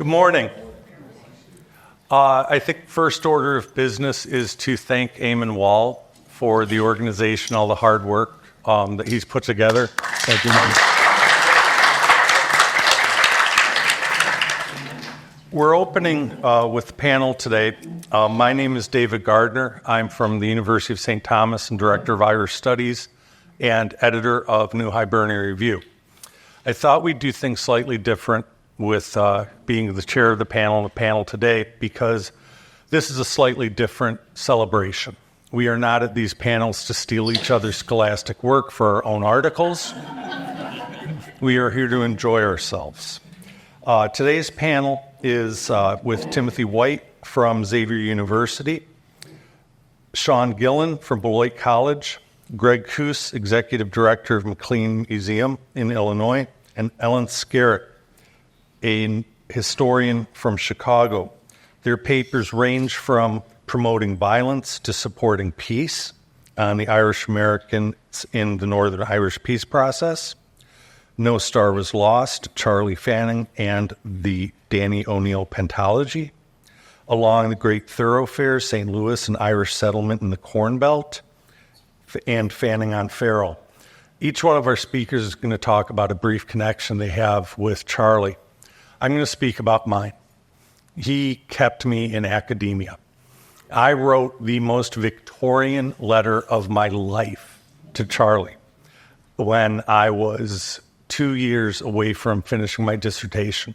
Good morning. I think first order of business is to thank Eamon Wall for the organization, all the hard work that he's put together. Thank you. We're opening with the panel today. My name is David Gardiner. I'm from the University of St. Thomas and Director of Irish Studies and editor of New Hibernian Review. I thought we'd do things slightly different with being the chair of the panel today, because this is a slightly different celebration. We are not at these panels to steal each other's scholastic work for our own articles. We are here to enjoy ourselves. Today's panel is with Timothy White from Xavier University, Shawn Gillen from Beloit College, Greg Koos, Executive Director of McLean Museum in Illinois, and Ellen Skerrett, a historian from Chicago. Their papers range from promoting violence to supporting peace on the Irish Americans in the Northern Irish peace process, No Star Was Lost, Charlie Fanning and the Danny O'Neill Pentalogy, along the Great Throughfares, St. Louis and Irish settlement in the Corn Belt, and Fanning on Farrell. Each one of our speakers is going to talk about a brief connection they have with Charlie. I'm going to speak about mine. He kept me in academia. I wrote the most Victorian letter of my life to Charlie when I was 2 years away from finishing my dissertation.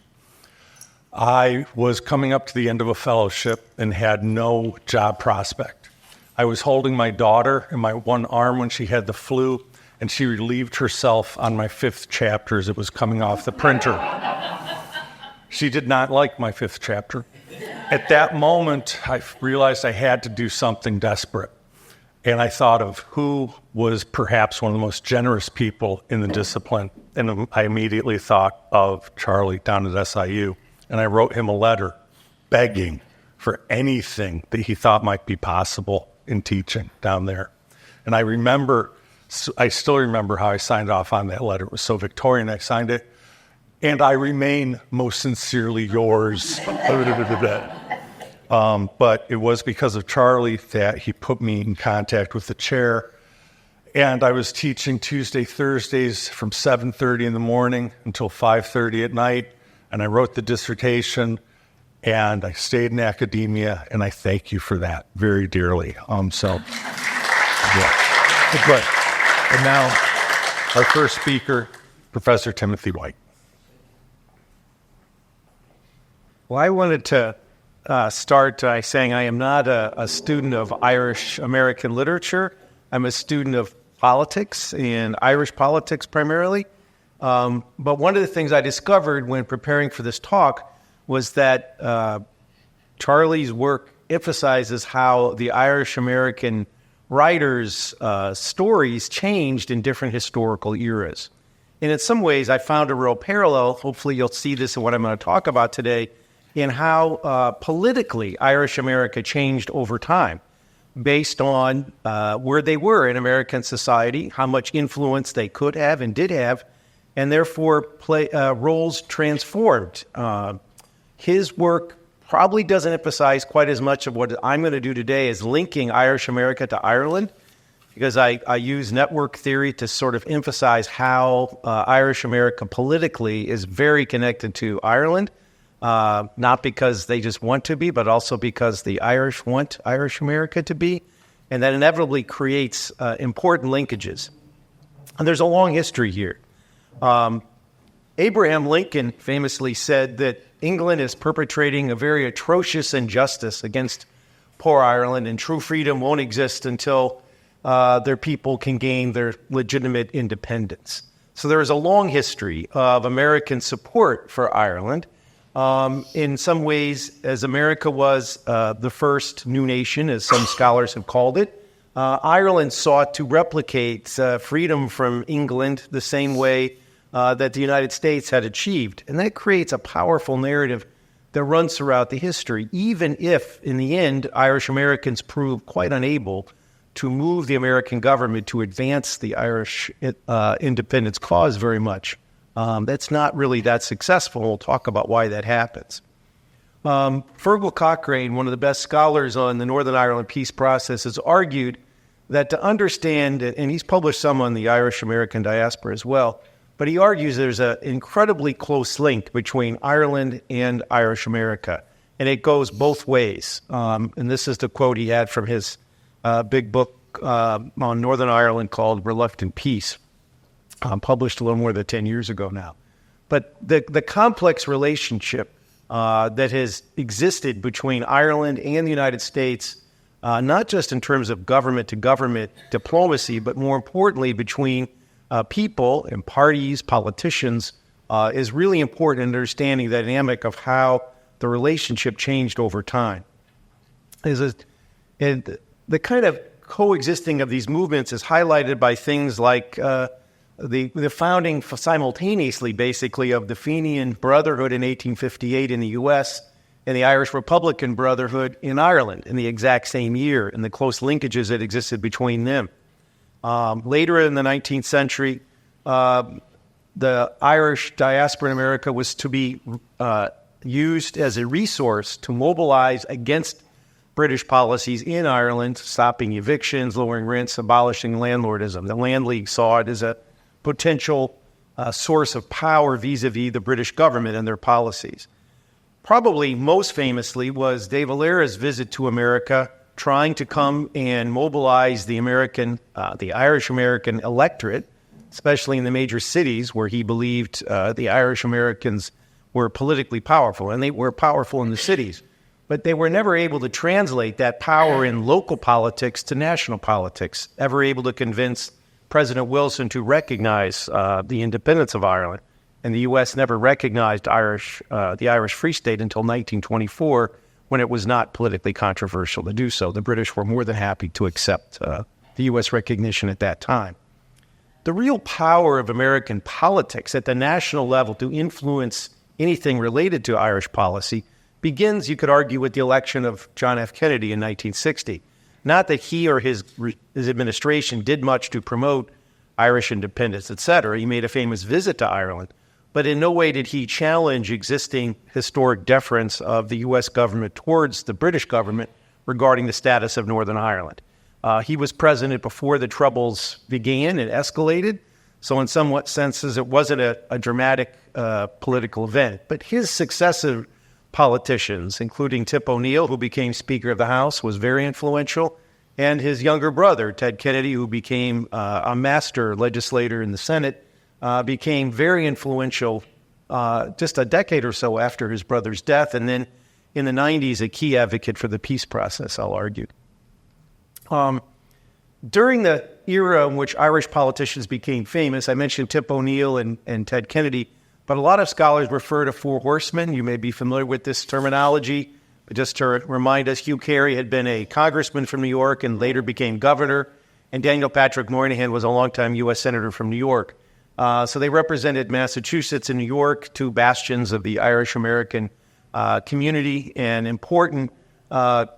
I was coming up to the end of a fellowship and had no job prospect. I was holding my daughter in my one arm when she had the flu, and she relieved herself on my 5th chapter as it was coming off the printer. She did not like my 5th chapter. At that moment, I realized I had to do something desperate. And I thought of who was perhaps one of the most generous people in the discipline. And I immediately thought of Charlie down at SIU. And I wrote him a letter begging for anything that he thought might be possible in teaching down there. And I still remember how I signed off on that letter. It was so Victorian, I signed it. And I remain most sincerely yours. But it was because of Charlie that he put me in contact with the chair. And I was teaching Tuesday, Thursdays from 7:30 in the morning until 5:30 at night. And I wrote the dissertation, and I stayed in academia, and I thank you for that very dearly. Yeah. Good. And now, our first speaker, Professor Timothy White. Well, I wanted to start by saying I am not a student of Irish American literature. I'm a student of politics, and Irish politics primarily. But one of the things I discovered when preparing for this talk was that Charlie's work emphasizes how the Irish American writers' stories changed in different historical eras. And in some ways, I found a real parallel. Hopefully, you'll see this in what I'm going to talk about today, in how politically Irish America changed over time based on where they were in American society, how much influence they could have and did have, and therefore roles transformed. His work probably doesn't emphasize quite as much of what I'm going to do today as linking Irish America to Ireland, because I use network theory to sort of emphasize how Irish America politically is very connected to Ireland. Not because they just want to be, but also because the Irish want Irish America to be, and that inevitably creates important linkages. And there's a long history here. Abraham Lincoln famously said that England is perpetrating a very atrocious injustice against poor Ireland, and true freedom won't exist until their people can gain their legitimate independence. So there is a long history of American support for Ireland. In some ways, as America was the first new nation, as some scholars have called it, Ireland sought to replicate freedom from England the same way that the United States had achieved. And that creates a powerful narrative that runs throughout the history, even if, in the end, Irish Americans proved quite unable to move the American government to advance the Irish independence cause very much. That's not really that successful. We'll talk about why that happens. Fergal Cochrane, one of the best scholars on the Northern Ireland peace process, has argued that to understand, and he's published some on the Irish-American diaspora as well, but he argues there's an incredibly close link between Ireland and Irish America, and it goes both ways. And this is the quote he had from his big book on Northern Ireland called Reluctant Peace, published a little more than 10 years ago now. But the complex relationship that has existed between Ireland and the United States, not just in terms of government-to-government diplomacy, but more importantly between people and parties, politicians, is really important in understanding the dynamic of how the relationship changed over time. And the kind of coexisting of these movements is highlighted by things like the founding simultaneously, basically, of the Fenian Brotherhood in 1858 in the U.S. and the Irish Republican Brotherhood in Ireland in the exact same year, and the close linkages that existed between them. Later in the 19th century, the Irish diaspora in America was to be used as a resource to mobilize against British policies in Ireland, stopping evictions, lowering rents, abolishing landlordism. The Land League saw it as a potential source of power vis-a-vis the British government and their policies. Probably most famously was De Valera's visit to America, trying to come and mobilize the Irish-American electorate, especially in the major cities where he believed the Irish-Americans were politically powerful, and they were powerful in the cities. But they were never able to translate that power in local politics to national politics, ever able to convince President Wilson to recognize the independence of Ireland. And the U.S. never recognized the Irish Free State until 1924, when it was not politically controversial to do so. The British were more than happy to accept the U.S. recognition at that time. The real power of American politics at the national level to influence anything related to Irish policy begins, you could argue, with the election of John F. Kennedy in 1960. Not that he or his administration did much to promote Irish independence, etc. He made a famous visit to Ireland, but in no way did he challenge existing historic deference of the U.S. government towards the British government regarding the status of Northern Ireland. He was president before the Troubles began and escalated, so in somewhat senses it wasn't a dramatic political event. But his successive politicians, including Tip O'Neill, who became Speaker of the House, was very influential, and his younger brother, Ted Kennedy, who became a master legislator in the Senate, became very influential just a decade or so after his brother's death, and then in the 90s, a key advocate for the peace process, I'll argue. During the era in which Irish politicians became famous, I mentioned Tip O'Neill and Ted Kennedy, but a lot of scholars refer to four horsemen. You may be familiar with this terminology. But just to remind us, Hugh Carey had been a congressman from New York and later became governor, and Daniel Patrick Moynihan was a longtime U.S. senator from New York. So they represented Massachusetts and New York, two bastions of the Irish-American community and important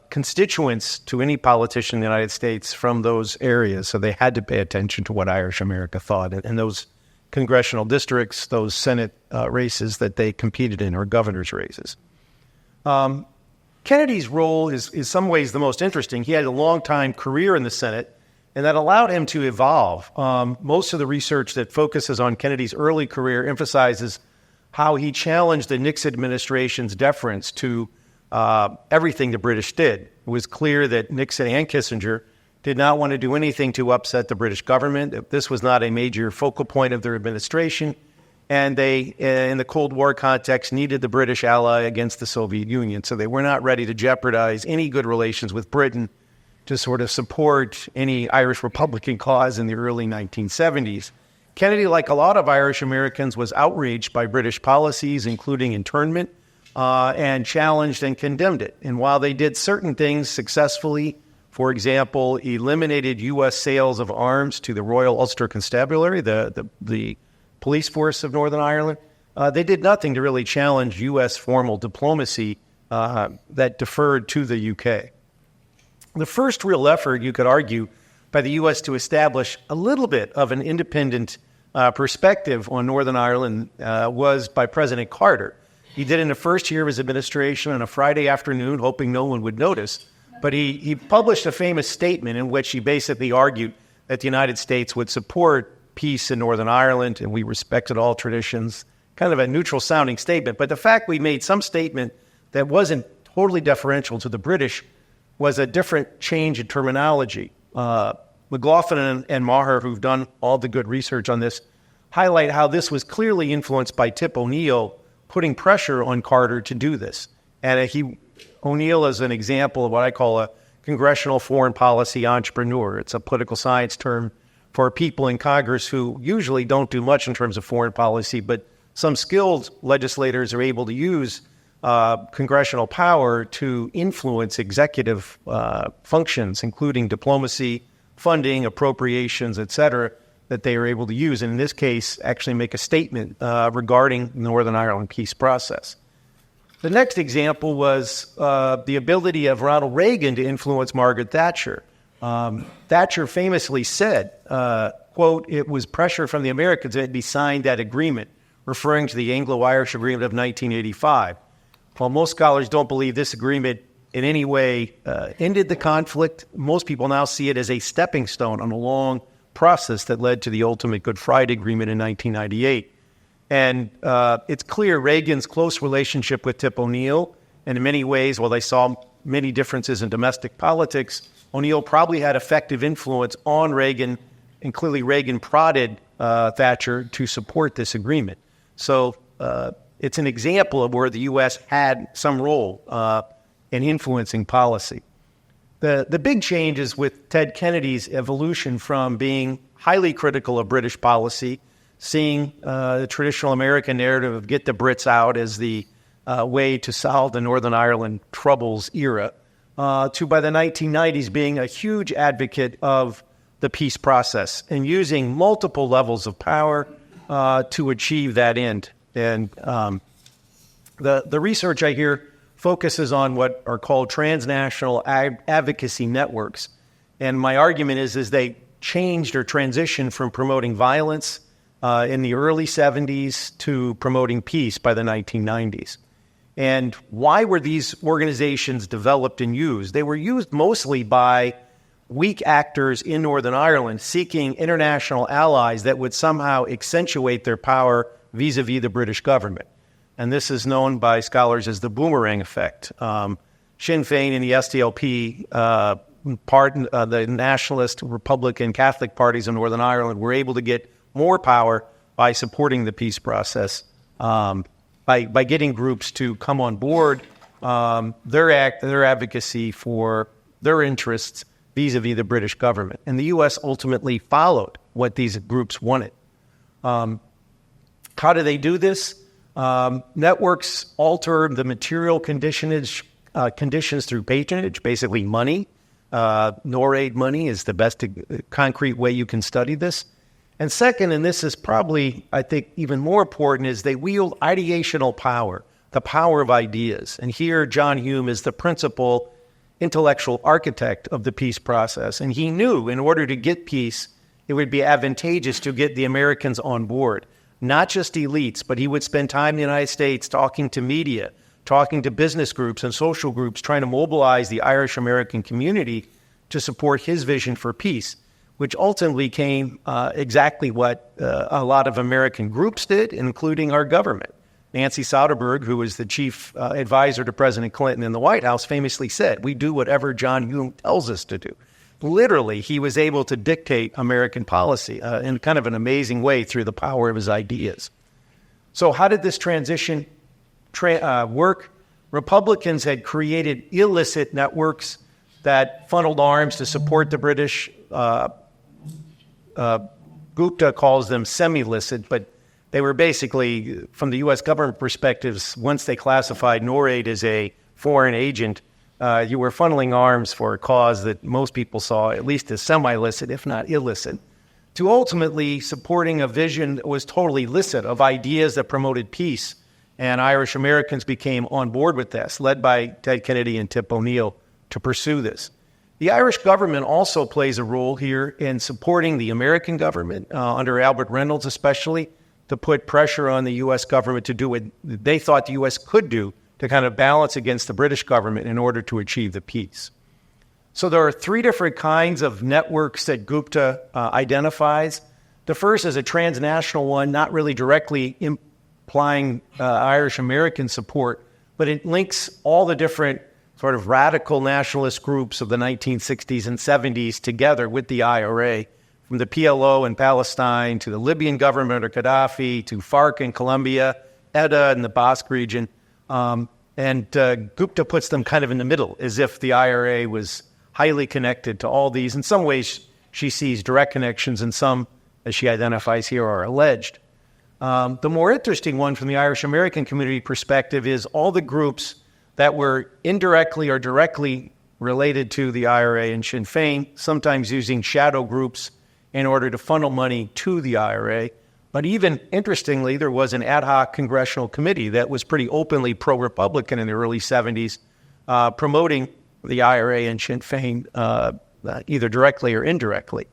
constituents to any politician in the United States from those areas. So they had to pay attention to what Irish America thought. And those congressional districts, those Senate races that they competed in, or governor's races. Kennedy's role is in some ways the most interesting. He had a long-time career in the Senate, and that allowed him to evolve. Most of the research that focuses on Kennedy's early career emphasizes how he challenged the Nixon administration's deference to everything the British did. It was clear that Nixon and Kissinger did not want to do anything to upset the British government. This was not a major focal point of their administration, and they, in the Cold War context, needed the British ally against the Soviet Union. So they were not ready to jeopardize any good relations with Britain to sort of support any Irish Republican cause in the early 1970s. Kennedy, like a lot of Irish Americans, was outraged by British policies, including internment, and challenged and condemned it. And while they did certain things successfully, for example, eliminated U.S. sales of arms to the Royal Ulster Constabulary, the police force of Northern Ireland, they did nothing to really challenge U.S. formal diplomacy that deferred to the U.K. The first real effort, you could argue, by the U.S. to establish a little bit of an independent perspective on Northern Ireland was by President Carter. He did it in the first year of his administration on a Friday afternoon, hoping no one would notice. But he published a famous statement in which he basically argued that the United States would support peace in Northern Ireland, and we respected all traditions. Kind of a neutral-sounding statement. But the fact we made some statement that wasn't totally deferential to the British was a different change in terminology. McLaughlin and Maher, who've done all the good research on this, highlight how this was clearly influenced by Tip O'Neill putting pressure on Carter to do this. And O'Neill is an example of what I call a congressional foreign policy entrepreneur. It's a political science term for people in Congress who usually don't do much in terms of foreign policy, but some skilled legislators are able to use congressional power to influence executive functions, including diplomacy, funding, appropriations, et cetera, that they are able to use, and in this case, actually make a statement regarding the Northern Ireland peace process. The next example was the ability of Ronald Reagan to influence Margaret Thatcher. Thatcher famously said, quote, "It was pressure from the Americans that we signed that agreement," referring to the Anglo-Irish Agreement of 1985. While most scholars don't believe this agreement in any way ended the conflict, most people now see it as a stepping stone on a long process that led to the ultimate Good Friday Agreement in 1998. And it's clear Reagan's close relationship with Tip O'Neill, and in many ways, while they saw many differences in domestic politics, O'Neill probably had effective influence on Reagan, and clearly Reagan prodded Thatcher to support this agreement. So it's an example of where the U.S. had some role in influencing policy. The big change is with Ted Kennedy's evolution from being highly critical of British policy, seeing the traditional American narrative of get the Brits out as the way to solve the Northern Ireland Troubles era, to by the 1990s being a huge advocate of the peace process and using multiple levels of power to achieve that end. And the research I hear focuses on what are called transnational advocacy networks. And my argument is they changed or transitioned from promoting violence in the early 70s to promoting peace by the 1990s. And why were these organizations developed and used? They were used mostly by weak actors in Northern Ireland seeking international allies that would somehow accentuate their power vis-a-vis the British government. And this is known by scholars as the boomerang effect. Sinn Féin and the SDLP, the nationalist, Republican, Catholic parties in Northern Ireland were able to get more power by supporting the peace process, by getting groups to come on board their advocacy for their interests vis-a-vis the British government. And the U.S. ultimately followed what these groups wanted. How do they do this? Networks alter the material conditions through patronage, basically money. NORAID money is the best concrete way you can study this. And second, and this is probably, I think, even more important, is they wield ideational power, the power of ideas. And here, John Hume is the principal intellectual architect of the peace process. And he knew in order to get peace, it would be advantageous to get the Americans on board. Not just elites, but he would spend time in the United States talking to media, talking to business groups and social groups, trying to mobilize the Irish-American community to support his vision for peace, which ultimately became exactly what a lot of American groups did, including our government. Nancy Soderberg, who was the chief advisor to President Clinton in the White House, famously said, "We do whatever John Hume tells us to do." Literally, he was able to dictate American policy in kind of an amazing way through the power of his ideas. So how did this transition work? Republicans had created illicit networks that funneled arms to support the British. Gupta calls them semi-licit, but they were basically, from the U.S. government perspectives, once they classified NORAID as a foreign agent, you were funneling arms for a cause that most people saw at least as semi-licit, if not illicit, to ultimately supporting a vision that was totally licit of ideas that promoted peace. And Irish Americans became on board with this, led by Ted Kennedy and Tip O'Neill, to pursue this. The Irish government also plays a role here in supporting the American government, under Albert Reynolds especially, to put pressure on the U.S. government to do what they thought the U.S. could do to kind of balance against the British government in order to achieve the peace. So there are three different kinds of networks that Gupta identifies. The first is a transnational one, not really directly implying Irish-American support, but it links all the different sort of radical nationalist groups of the 1960s and 70s together with the IRA, from the PLO in Palestine to the Libyan government under Gaddafi to FARC in Colombia, ETA in the Basque region. And Gupta puts them kind of in the middle, as if the IRA was highly connected to all these. In some ways, she sees direct connections, and some, as she identifies here, are alleged. The more interesting one from the Irish-American community perspective is all the groups that were indirectly or directly related to the IRA and Sinn Féin, sometimes using shadow groups in order to funnel money to the IRA. But even interestingly, there was an ad hoc congressional committee that was pretty openly pro-Republican in the early 70s, promoting the IRA and Sinn Féin either directly or indirectly.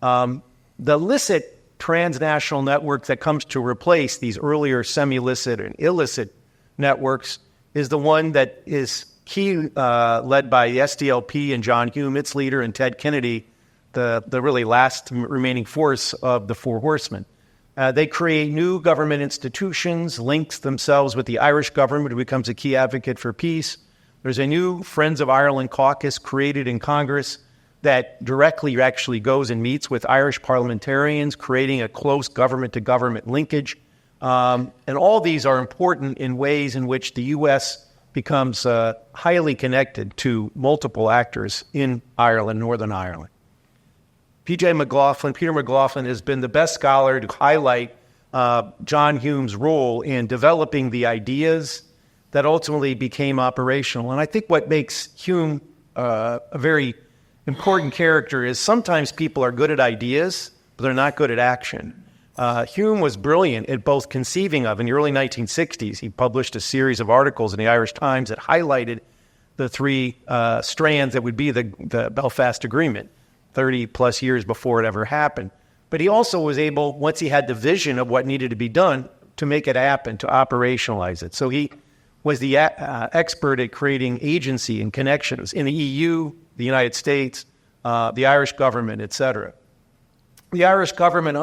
The licit transnational network that comes to replace these earlier semi-licit and illicit networks is the one that is key, led by the SDLP and John Hume, its leader, and Ted Kennedy, the really last remaining force of the Four Horsemen. They create new government institutions, links themselves with the Irish government, who becomes a key advocate for peace. There's a new Friends of Ireland caucus created in Congress that directly actually goes and meets with Irish parliamentarians, creating a close government-to-government linkage. And all these are important in ways in which the U.S. becomes highly connected to multiple actors in Ireland, Northern Ireland. Peter McLaughlin has been the best scholar to highlight John Hume's role in developing the ideas that ultimately became operational. And I think what makes Hume a very important character is sometimes people are good at ideas, but they're not good at action. Hume was brilliant at both conceiving of, in the early 1960s, he published a series of articles in the Irish Times that highlighted the three strands that would be the Belfast Agreement, 30 plus years before it ever happened. But he also was able, once he had the vision of what needed to be done, to make it happen, to operationalize it. So he was the expert at creating agency and connections in the EU, the United States, the Irish government, etc. The Irish government,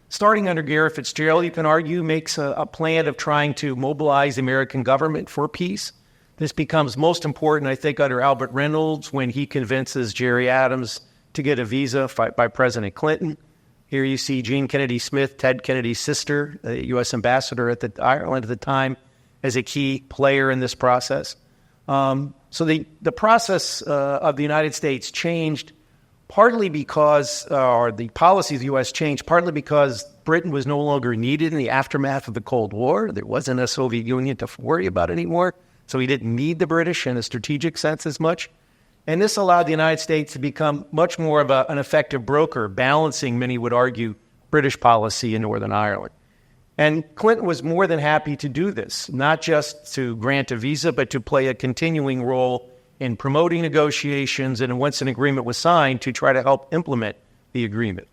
starting under Garret Fitzgerald, you can argue, makes a plan of trying to mobilize the American government for peace. This becomes most important, I think, under Albert Reynolds when he convinces Gerry Adams to get a visa by President Clinton. Here you see Jean Kennedy Smith, Ted Kennedy's sister, the U.S. ambassador at Ireland at the time, as a key player in this process. So the process of the United States changed partly because, or the policy of the U.S. changed partly because Britain was no longer needed in the aftermath of the Cold War. There wasn't a Soviet Union to worry about anymore, so he didn't need the British in a strategic sense as much. And this allowed the United States to become much more of an effective broker, balancing, many would argue, British policy in Northern Ireland. And Clinton was more than happy to do this, not just to grant a visa, but to play a continuing role in promoting negotiations, and once an agreement was signed, to try to help implement the agreement.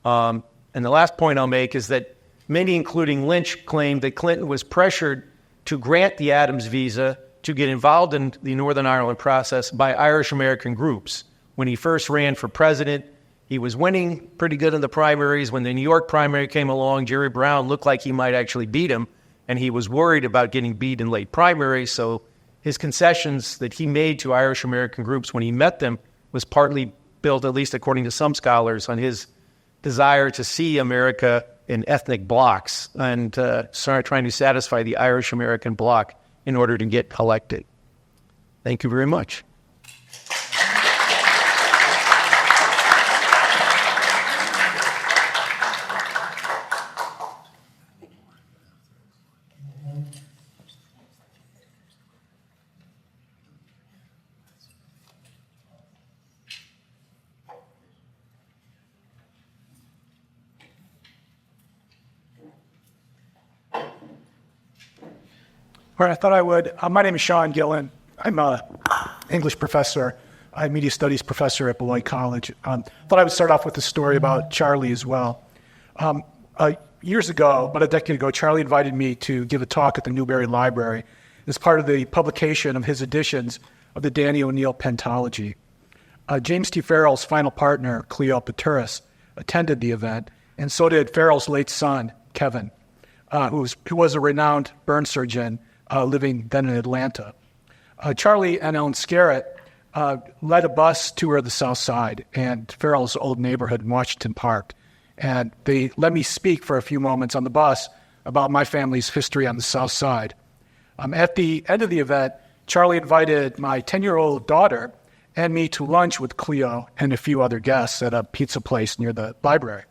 And the last point I'll make is that many, including Lynch, claimed that Clinton was pressured to grant the Adams visa to get involved in the Northern Ireland process by Irish-American groups. When he first ran for president, he was winning pretty good in the primaries. When the New York primary came along, Jerry Brown looked like he might actually beat him, and he was worried about getting beat in late primaries. So his concessions that he made to Irish-American groups when he met them was partly built, at least according to some scholars, on his desire to see America in ethnic blocks and start trying to satisfy the Irish-American bloc in order to get elected. Thank you very much. All right, I thought I would. My name is Shawn Gillen. I'm an English professor. I'm a media studies professor at Beloit College. Thought I would start off with a story about Charlie as well. years ago, about a decade ago, Charlie invited me to give a talk at the Newberry Library as part of the publication of his editions of the Danny O'Neill Pentalogy. James T. Farrell's final partner, Cleo Paturis, attended the event, and so did Farrell's late son, Kevin, who was a renowned burn surgeon living then in Atlanta. Charlie and Ellen Skerrett led a bus tour of the South Side and Farrell's old neighborhood in Washington Park. And they let me speak for a few moments on the bus about my family's history on the South Side. At the end of the event, Charlie invited my 10-year-old daughter and me to lunch with Cleo and a few other guests at a pizza place near the library.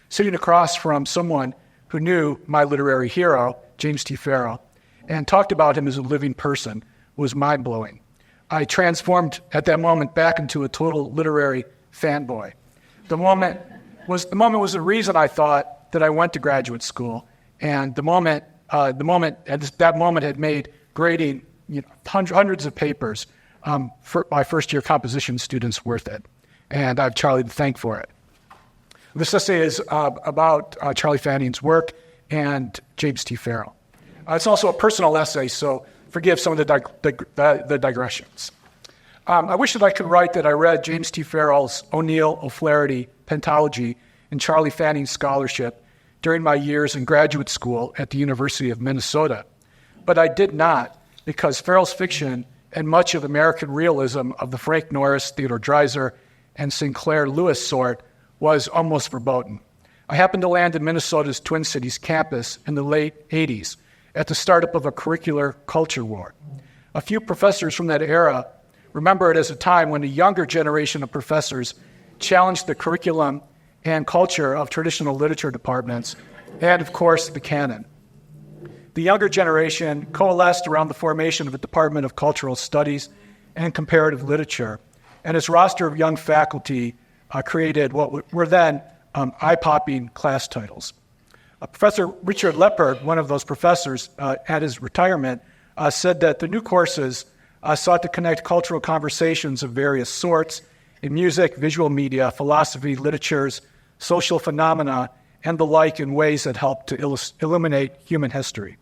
Sitting across from someone who knew my literary hero, James T. Farrell, and talked about him as a living person was mind-blowing. I transformed at that moment back into a total literary fanboy. The moment was the reason I thought that I went to graduate school, and that moment had made grading hundreds of papers for my first-year composition students worth it, and I have Charlie to thank for it. This essay is about Charlie Fanning's work and James T. Farrell. It's also a personal essay, so forgive some of the digressions. I wish that I could write that I read James T. Farrell's O'Neill O'Flaherty Pentalogy and Charlie Fanning's scholarship during my years in graduate school at the University of Minnesota. But I did not, because Farrell's fiction and much of American realism of the Frank Norris, Theodore Dreiser, and Sinclair Lewis sort was almost verboten. I happened to land in Minnesota's Twin Cities campus in the late 80s at the startup of a curricular culture war. A few professors from that era remember it as a time when a younger generation of professors challenged the curriculum and culture of traditional literature departments and, of course, the canon. The younger generation coalesced around the formation of a Department of Cultural Studies and Comparative Literature, and its roster of young faculty created what were then eye-popping class titles. Professor Richard Leppard, one of those professors at his retirement, said that the new courses sought to connect cultural conversations of various sorts in music, visual media, philosophy, literatures, social phenomena, and the like in ways that help to illuminate human history.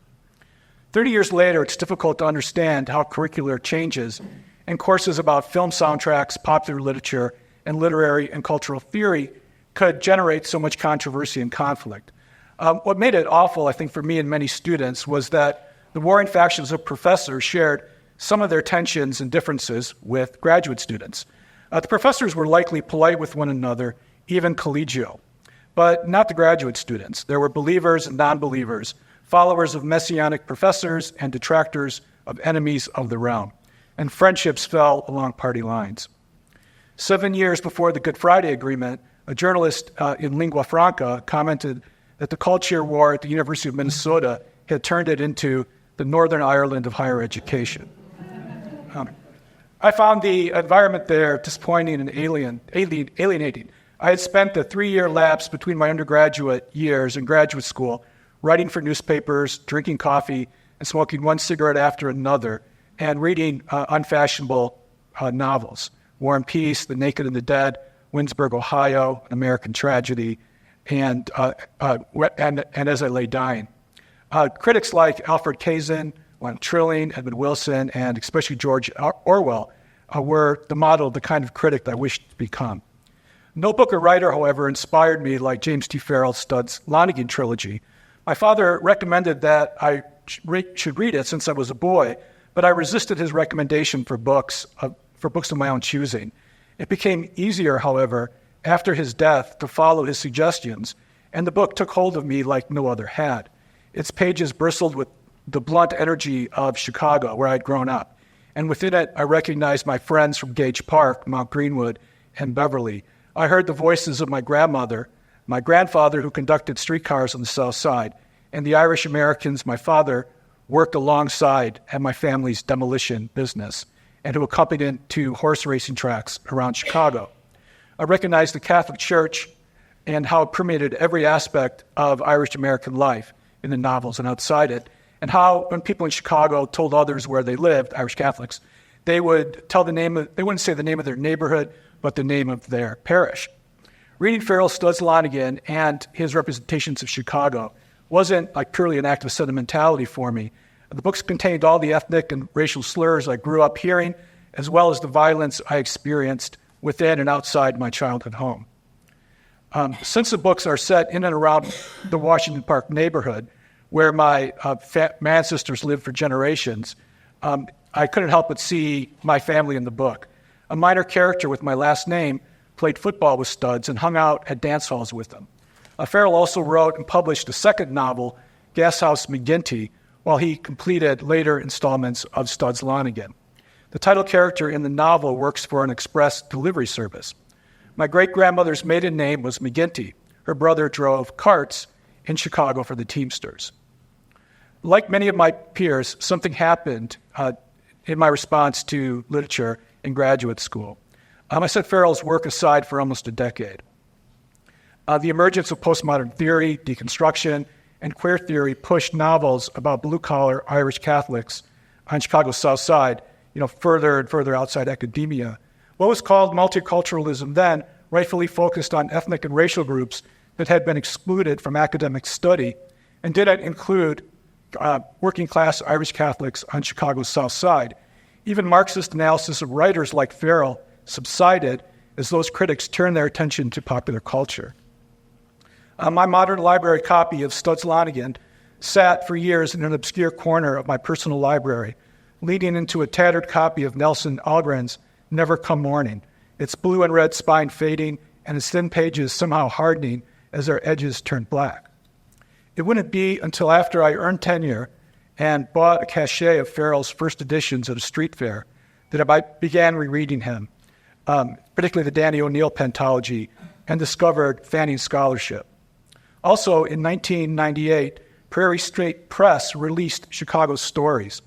30 years later, it's difficult to understand how curricular changes and courses about film soundtracks, popular literature, and literary and cultural theory could generate so much controversy and conflict. What made it awful, I think, for me and many students was that the warring factions of professors shared some of their tensions and differences with graduate students. The professors were likely polite with one another, even collegial, but not the graduate students. There were believers and non-believers, followers of messianic professors and detractors of enemies of the realm, and friendships fell along party lines. 7 years before the Good Friday Agreement, a journalist in lingua franca commented that the culture war at the University of Minnesota had turned it into the Northern Ireland of higher education. I found the environment there disappointing and alienating. I had spent the 3-year lapse between my undergraduate years and graduate school writing for newspapers, drinking coffee, and smoking one cigarette after another, and reading unfashionable novels. War and Peace, The Naked and the Dead, Winsburg, Ohio, An American Tragedy, and As I Lay Dying. Critics like Alfred Kazin, Juan Trilling, Edmund Wilson, and especially George Orwell were the model of the kind of critic that I wished to become. No book or writer, however, inspired me like James T. Farrell Studd's Lonergan trilogy. My father recommended that I should read it since I was a boy, but I resisted his recommendation for books of my own choosing. It became easier, however, after his death to follow his suggestions, and the book took hold of me like no other had. Its pages bristled with the blunt energy of Chicago, where I'd grown up, and within it I recognized my friends from Gage Park, Mount Greenwood, and Beverly. I heard the voices of my grandmother, my grandfather who conducted streetcars on the South Side, and the Irish Americans my father worked alongside at my family's demolition business, and who accompanied him to horse racing tracks around Chicago. I recognized the Catholic Church and how it permeated every aspect of Irish American life in the novels and outside it, and how when people in Chicago told others where they lived, Irish Catholics, they wouldn't say the name of their neighborhood, but the name of their parish. Reading Farrell's Studs Lonigan and his representations of Chicago wasn't like purely an act of sentimentality for me. The books contained all the ethnic and racial slurs I grew up hearing, as well as the violence I experienced within and outside my childhood home. Since the books are set in and around the Washington Park neighborhood, where my ancestors lived for generations, I couldn't help but see my family in the book. A minor character with my last name played football with Studs and hung out at dance halls with them. Farrell also wrote and published a second novel, Gashouse McGinty, while he completed later installments of Studs Lonigan. The title character in the novel works for an express delivery service. My great-grandmother's maiden name was McGinty. Her brother drove carts in Chicago for the Teamsters. Like many of my peers, something happened in my response to literature in graduate school. I set Farrell's work aside for almost a decade. The emergence of postmodern theory, deconstruction, and queer theory pushed novels about blue-collar Irish Catholics on Chicago's South Side, further and further outside academia. What was called multiculturalism then rightfully focused on ethnic and racial groups that had been excluded from academic study and didn't include working-class Irish Catholics on Chicago's South Side. Even Marxist analysis of writers like Farrell subsided as those critics turned their attention to popular culture. My modern library copy of Studs Lonigan sat for years in an obscure corner of my personal library, leading into a tattered copy of Nelson Algren's Never Come Morning, its blue and red spine fading and its thin pages somehow hardening as their edges turned black. It wouldn't be until after I earned tenure and bought a cachet of Farrell's first editions at a street fair that I began rereading him, particularly the Danny O'Neill Pentalogy, and discovered Fanning's scholarship. Also, in 1998, Prairie State Press released Chicago's Stories,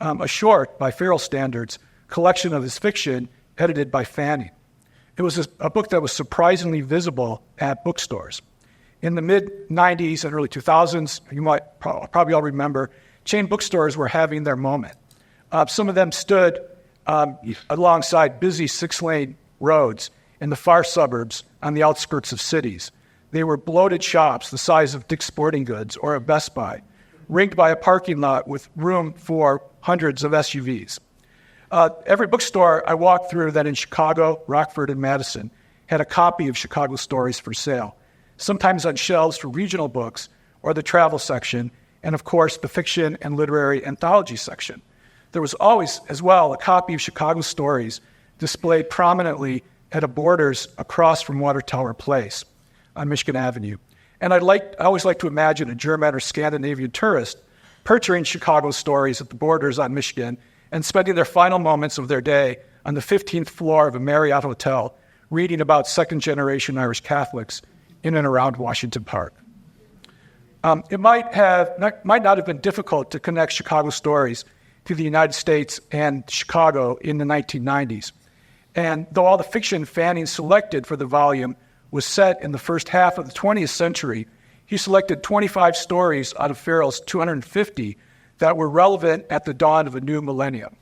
a short, by Farrell standards, collection of his fiction edited by Fanning. It was a book that was surprisingly visible at bookstores. In the mid-'90s and early 2000s, you might probably all remember, chain bookstores were having their moment. Some of them stood alongside busy six-lane roads in the far suburbs on the outskirts of cities. They were bloated shops the size of Dick's Sporting Goods or a Best Buy, ringed by a parking lot with room for hundreds of SUVs. Every bookstore I walked through that in Chicago, Rockford, and Madison had a copy of Chicago Stories for sale, sometimes on shelves for regional books or the travel section, and of course the fiction and literary anthology section. There was always, as well, a copy of Chicago Stories displayed prominently at a Borders across from Water Tower Place on Michigan Avenue. And I always like to imagine a German or Scandinavian tourist purchasing Chicago Stories at the Borders on Michigan and spending their final moments of their day on the 15th floor of a Marriott hotel reading about second-generation Irish Catholics in and around Washington Park. It might not have been difficult to connect Chicago Stories to the United States and Chicago in the 1990s. And though all the fiction Fanning selected for the volume was set in the first half of the 20th century, he selected 25 stories out of Farrell's 250 that were relevant at the dawn of a new millennium.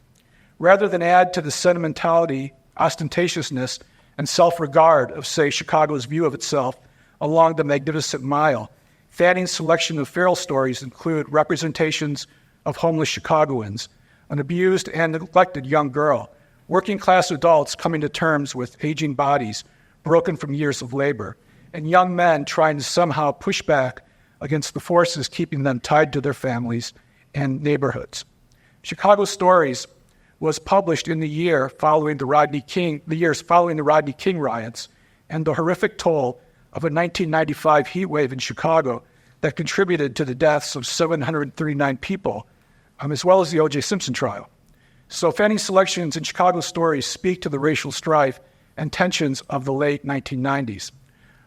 Rather than add to the sentimentality, ostentatiousness, and self-regard of, say, Chicago's view of itself along the Magnificent Mile, Fanning's selection of Farrell stories include representations of homeless Chicagoans, an abused and neglected young girl, working-class adults coming to terms with aging bodies broken from years of labor, and young men trying to somehow push back against the forces keeping them tied to their families and neighborhoods. Chicago Stories was published in the years following the Rodney King riots and the horrific toll of a 1995 heat wave in Chicago that contributed to the deaths of 739 people, as well as the O.J. Simpson trial. So Fanning's selections in Chicago Stories speak to the racial strife and tensions of the late 1990s.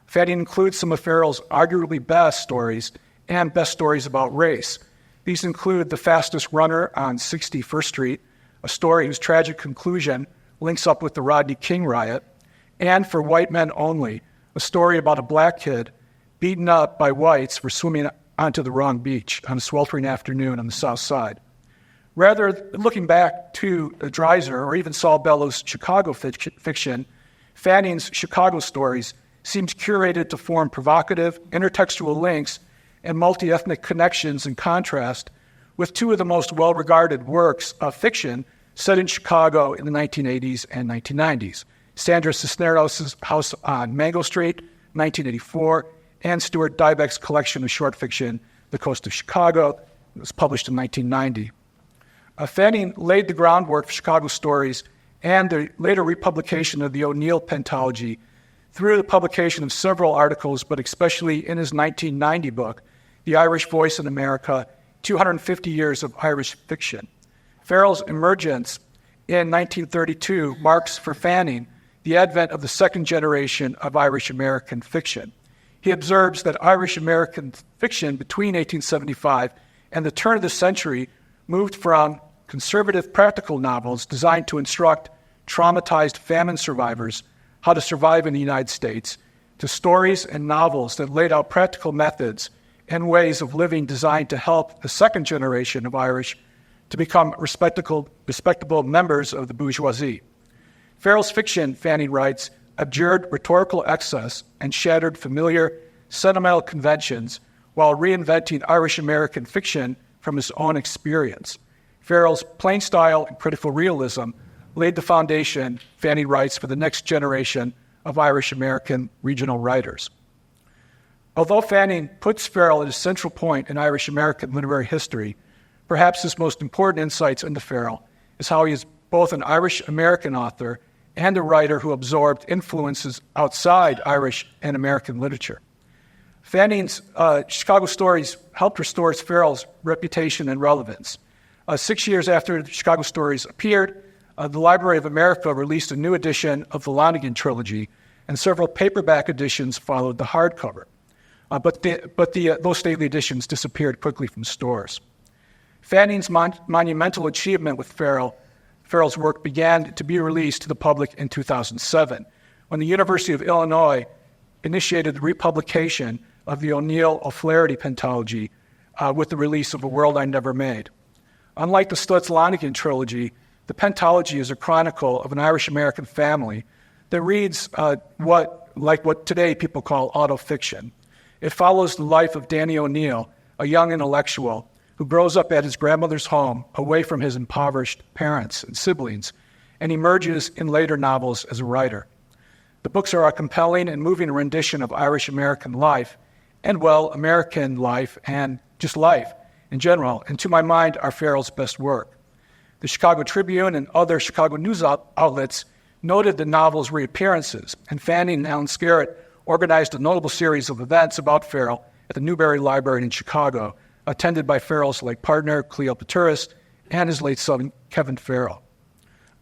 Fanning includes some of Farrell's arguably best stories and best stories about race. These include The Fastest Runner on 61st Street, a story whose tragic conclusion links up with the Rodney King riot, and For White Men Only, a story about a black kid beaten up by whites for swimming onto the wrong beach on a sweltering afternoon on the South Side. Rather, looking back to Dreiser or even Saul Bellow's Chicago fiction, Fanning's Chicago Stories seems curated to form provocative, intertextual links and multi-ethnic connections in contrast with two of the most well-regarded works of fiction set in Chicago in the 1980s and 1990s, Sandra Cisneros' House on Mango Street, 1984, and Stuart Dybek's collection of short fiction, The Coast of Chicago. It was published in 1990. Fanning laid the groundwork for Chicago Stories and the later republication of the O'Neill Pentalogy through the publication of several articles, but especially in his 1990 book, The Irish Voice in America, 250 Years of Irish Fiction. Farrell's emergence in 1932 marks for Fanning the advent of the second generation of Irish-American fiction. He observes that Irish-American fiction between 1875 and the turn of the century moved from conservative practical novels designed to instruct traumatized famine survivors how to survive in the United States to stories and novels that laid out practical methods and ways of living designed to help the second generation of Irish to become respectable members of the bourgeoisie. Farrell's fiction, Fanning writes, abjured rhetorical excess and shattered familiar sentimental conventions while reinventing Irish-American fiction from his own experience. Farrell's plain style and critical realism laid the foundation, Fanning writes, for the next generation of Irish-American regional writers. Although Fanning puts Farrell at a central point in Irish-American literary history, perhaps his most important insights into Farrell is how he is both an Irish-American author and a writer who absorbed influences outside Irish and American literature. Fanning's Chicago Stories helped restore Farrell's reputation and relevance. 6 years after the Chicago Stories appeared, the Library of America released a new edition of the Lonigan trilogy, and several paperback editions followed the hardcover. But those stately editions disappeared quickly from stores. Fanning's monumental achievement with Farrell's work began to be released to the public in 2007, when the University of Illinois initiated the republication of the O'Neill-O'Flaherty Pentalogy with the release of A World I Never Made. Unlike the Stutz-Lonigan trilogy, the Pentalogy is a chronicle of an Irish-American family that reads what today people call autofiction. It follows the life of Danny O'Neill, a young intellectual who grows up at his grandmother's home away from his impoverished parents and siblings, and emerges in later novels as a writer. The books are a compelling and moving rendition of Irish-American life, and, well, American life and just life in general, and to my mind are Farrell's best work. The Chicago Tribune and other Chicago news outlets noted the novel's reappearances, and Fanning and Alan Skerrett organized a notable series of events about Farrell at the Newberry Library in Chicago, attended by Farrell's late partner, Cleo Paturis, and his late son, Kevin Farrell.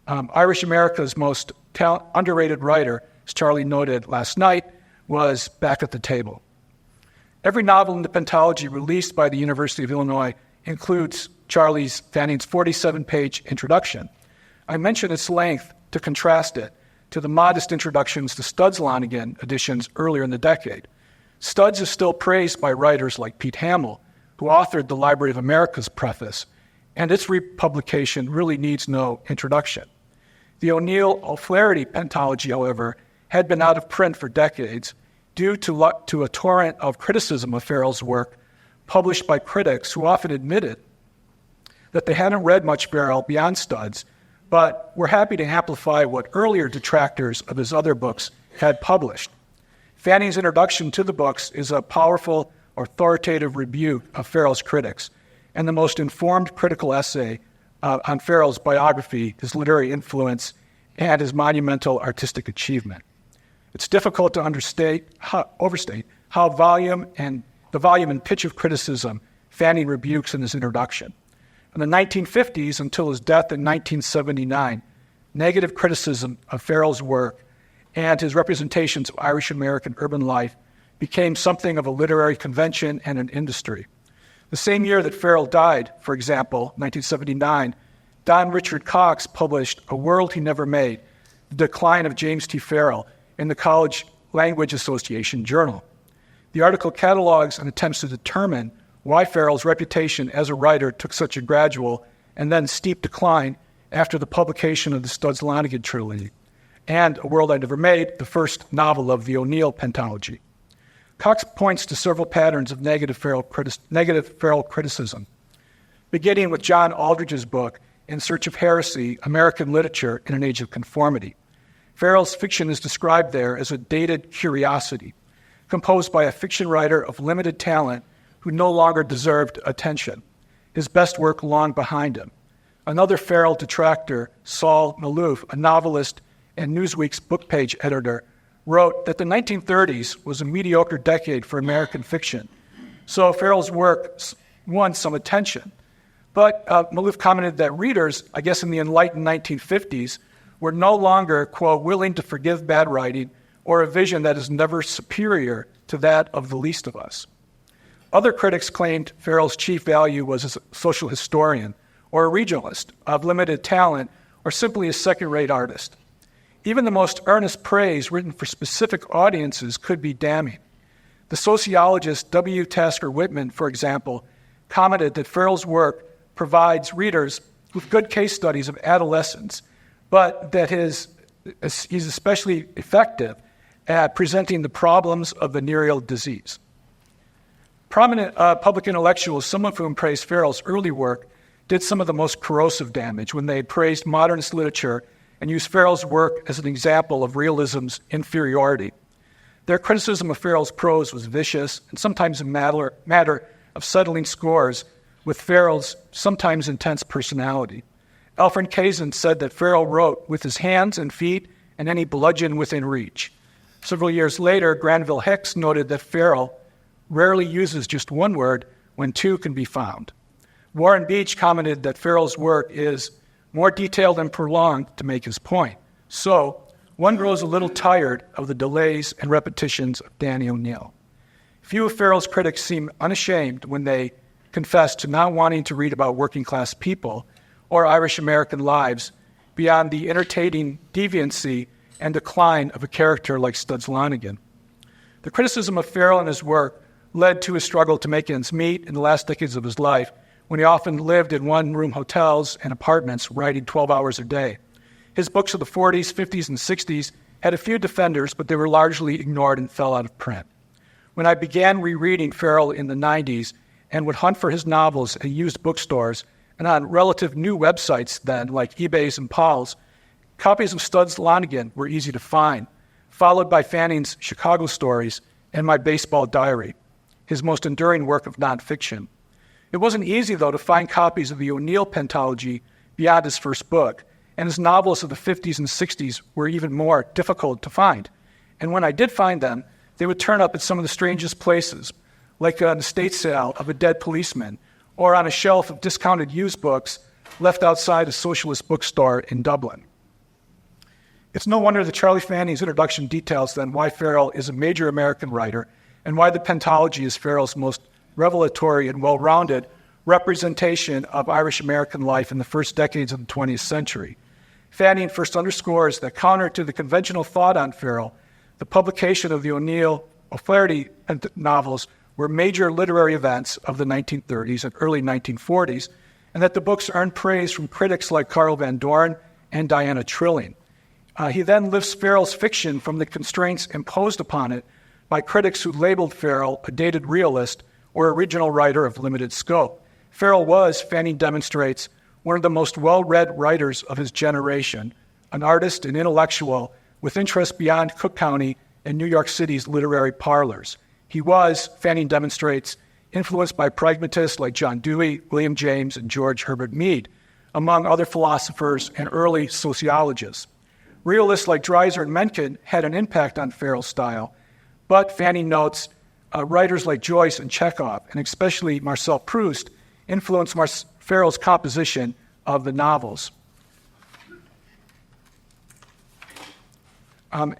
Irish America's most underrated writer, as Charlie noted last night, was back at the table. Every novel in the Pentalogy released by the University of Illinois includes Fanning's 47-page introduction. I mention its length to contrast it to the modest introductions to Stutz-Lonigan editions earlier in the decade. Stutz is still praised by writers like Pete Hamill, who authored the Library of America's preface, and its republication really needs no introduction. The O'Neill-O'Flaherty Pentalogy, however, had been out of print for decades due to a torrent of criticism of Farrell's work published by critics who often admitted that they hadn't read much Farrell beyond Stutz, but were happy to amplify what earlier detractors of his other books had published. Fanning's introduction to the books is a powerful, authoritative rebuke of Farrell's critics, and the most informed critical essay on Farrell's biography, his literary influence, and his monumental artistic achievement. It's difficult to overstate how the volume and pitch of criticism Fanning rebukes in his introduction. In the 1950s until his death in 1979, negative criticism of Farrell's work and his representations of Irish-American urban life became something of a literary convention and an industry. The same year that Farrell died, for example, 1979, Don Richard Cox published A World He Never Made, The Decline of James T. Farrell, in the College Language Association Journal. The article catalogs and attempts to determine why Farrell's reputation as a writer took such a gradual and then steep decline after the publication of the Stutz-Lonigan trilogy. and A World I Never Made, the first novel of the O'Neill pentalogy. Cox points to several patterns of negative feral criticism, beginning with John Aldrich's book, In Search of Heresy, American Literature in an Age of Conformity. Farrell's fiction is described there as a dated curiosity, composed by a fiction writer of limited talent who no longer deserved attention, his best work long behind him. Another Farrell detractor, Saul Maloof, a novelist and Newsweek's book page editor, wrote that the 1930s was a mediocre decade for American fiction, so Farrell's work won some attention. But Maloof commented that readers, I guess in the enlightened 1950s, were no longer, quote, willing to forgive bad writing or a vision that is never superior to that of the least of us. Other critics claimed Farrell's chief value was as a social historian or a regionalist of limited talent or simply a second-rate artist. Even the most earnest praise written for specific audiences could be damning. The sociologist W. Tasker Whitman, for example, commented that Farrell's work provides readers with good case studies of adolescence, but that he's especially effective at presenting the problems of venereal disease. Prominent public intellectuals, some of whom praised Farrell's early work, did some of the most corrosive damage when they praised modernist literature and used Farrell's work as an example of realism's inferiority. Their criticism of Farrell's prose was vicious and sometimes a matter of settling scores with Farrell's sometimes intense personality. Alfred Kazin said that Farrell wrote with his hands and feet and any bludgeon within reach. Several years later, Granville Hicks noted that Farrell rarely uses just one word when two can be found. Warren Beach commented that Farrell's work is more detailed and prolonged to make his point. So, one grows a little tired of the delays and repetitions of Danny O'Neill. Few of Farrell's critics seem unashamed when they confess to not wanting to read about working-class people or Irish-American lives beyond the entertaining deviancy and decline of a character like Studs Lonigan. The criticism of Farrell and his work led to his struggle to make ends meet in the last decades of his life, when he often lived in one-room hotels and apartments, writing 12 hours a day. His books of the 40s, 50s, and 60s had a few defenders, but they were largely ignored and fell out of print. When I began rereading Farrell in the 90s and would hunt for his novels at used bookstores and on relative new websites then, like eBay's and Paul's, copies of Studs Lonigan were easy to find, followed by Fanning's Chicago Stories and My Baseball Diary, his most enduring work of nonfiction. It wasn't easy, though, to find copies of the O'Neill pentalogy beyond his first book, and his novels of the 50s and 60s were even more difficult to find. And when I did find them, they would turn up at some of the strangest places, like an estate sale of a dead policeman, or on a shelf of discounted used books left outside a socialist bookstore in Dublin. It's no wonder that Charlie Fanning's introduction details then why Farrell is a major American writer and why the pentalogy is Farrell's most revelatory and well-rounded representation of Irish-American life in the first decades of the 20th century. Fanning first underscores that counter to the conventional thought on Farrell, the publication of the O'Flaherty novels were major literary events of the 1930s and early 1940s, and that the books earned praise from critics like Carl Van Doren and Diana Trilling. He then lifts Farrell's fiction from the constraints imposed upon it by critics who labeled Farrell a dated realist or original writer of limited scope. Farrell was, Fanning demonstrates, one of the most well-read writers of his generation, an artist and intellectual with interest beyond Cook County and New York City's literary parlors. He was, Fanning demonstrates, influenced by pragmatists like John Dewey, William James, and George Herbert Mead, among other philosophers and early sociologists. Realists like Dreiser and Mencken had an impact on Farrell's style, but Fanning notes writers like Joyce and Chekhov, and especially Marcel Proust, influenced Farrell's composition of the novels. Fanning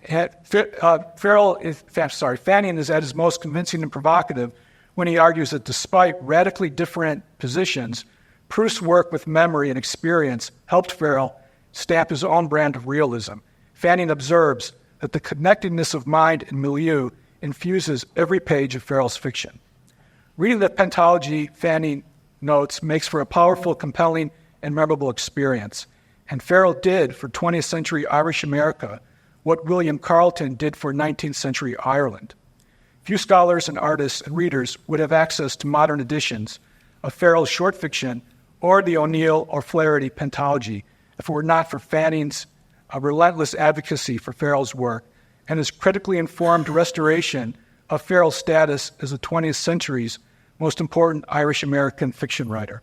is at his most convincing and provocative when he argues that despite radically different positions, Proust's work with memory and experience helped Farrell stamp his own brand of realism. Fanning observes that the connectedness of mind and milieu infuses every page of Farrell's fiction. Reading the pentalogy, Fanning notes, makes for a powerful, compelling, and memorable experience. And Farrell did, for 20th century Irish America, what William Carleton did for 19th century Ireland. Few scholars and artists and readers would have access to modern editions of Farrell's short fiction or the O'Neill or Flaherty Pentalogy if it were not for Fanning's relentless advocacy for Farrell's work and his critically informed restoration of Farrell's status as the 20th century's most important Irish-American fiction writer.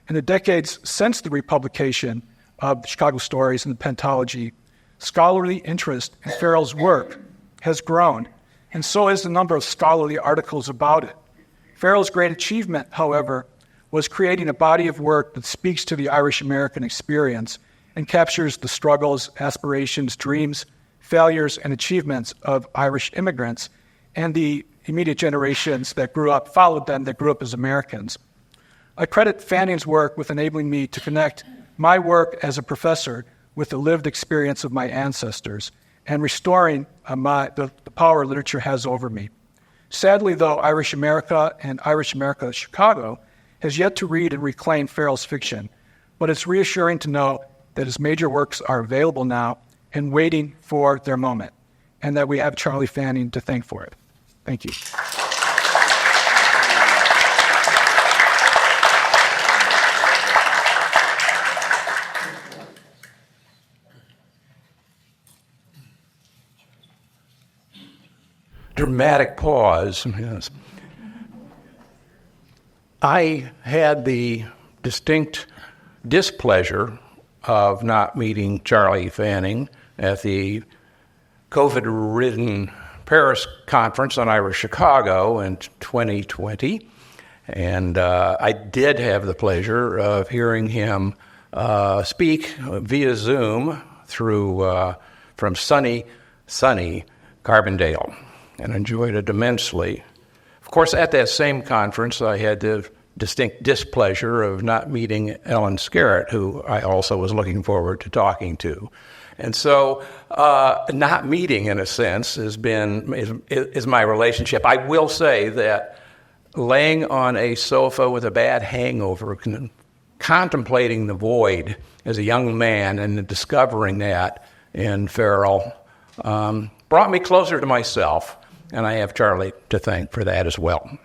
In the decades since the republication of the Chicago Stories and the Pentalogy, scholarly interest in Farrell's work has grown, and so has the number of scholarly articles about it. Farrell's great achievement, however, was creating a body of work that speaks to the Irish-American experience and captures the struggles, aspirations, dreams, failures, and achievements of Irish immigrants and the immediate generations that followed them, that grew up as Americans. I credit Fanning's work with enabling me to connect my work as a professor with the lived experience of my ancestors and restoring the power literature has over me. Sadly, though, Irish America and Irish America Chicago has yet to read and reclaim Farrell's fiction, but it's reassuring to know that his major works are available now and waiting for their moment, and that we have Charlie Fanning to thank for it. Thank you. Dramatic pause. Yes. I had the distinct displeasure of not meeting Charlie Fanning at the COVID-ridden Paris Conference on Irish Chicago in 2020. And I did have the pleasure of hearing him speak via Zoom from sunny Carbondale, and enjoyed it immensely. Of course, at that same conference, I had the distinct displeasure of not meeting Ellen Skerrett, who I also was looking forward to talking to. And so not meeting, in a sense, is my relationship. I will say that laying on a sofa with a bad hangover, contemplating the void as a young man and discovering that in Farrell brought me closer to myself, and I have Charlie to thank for that as well.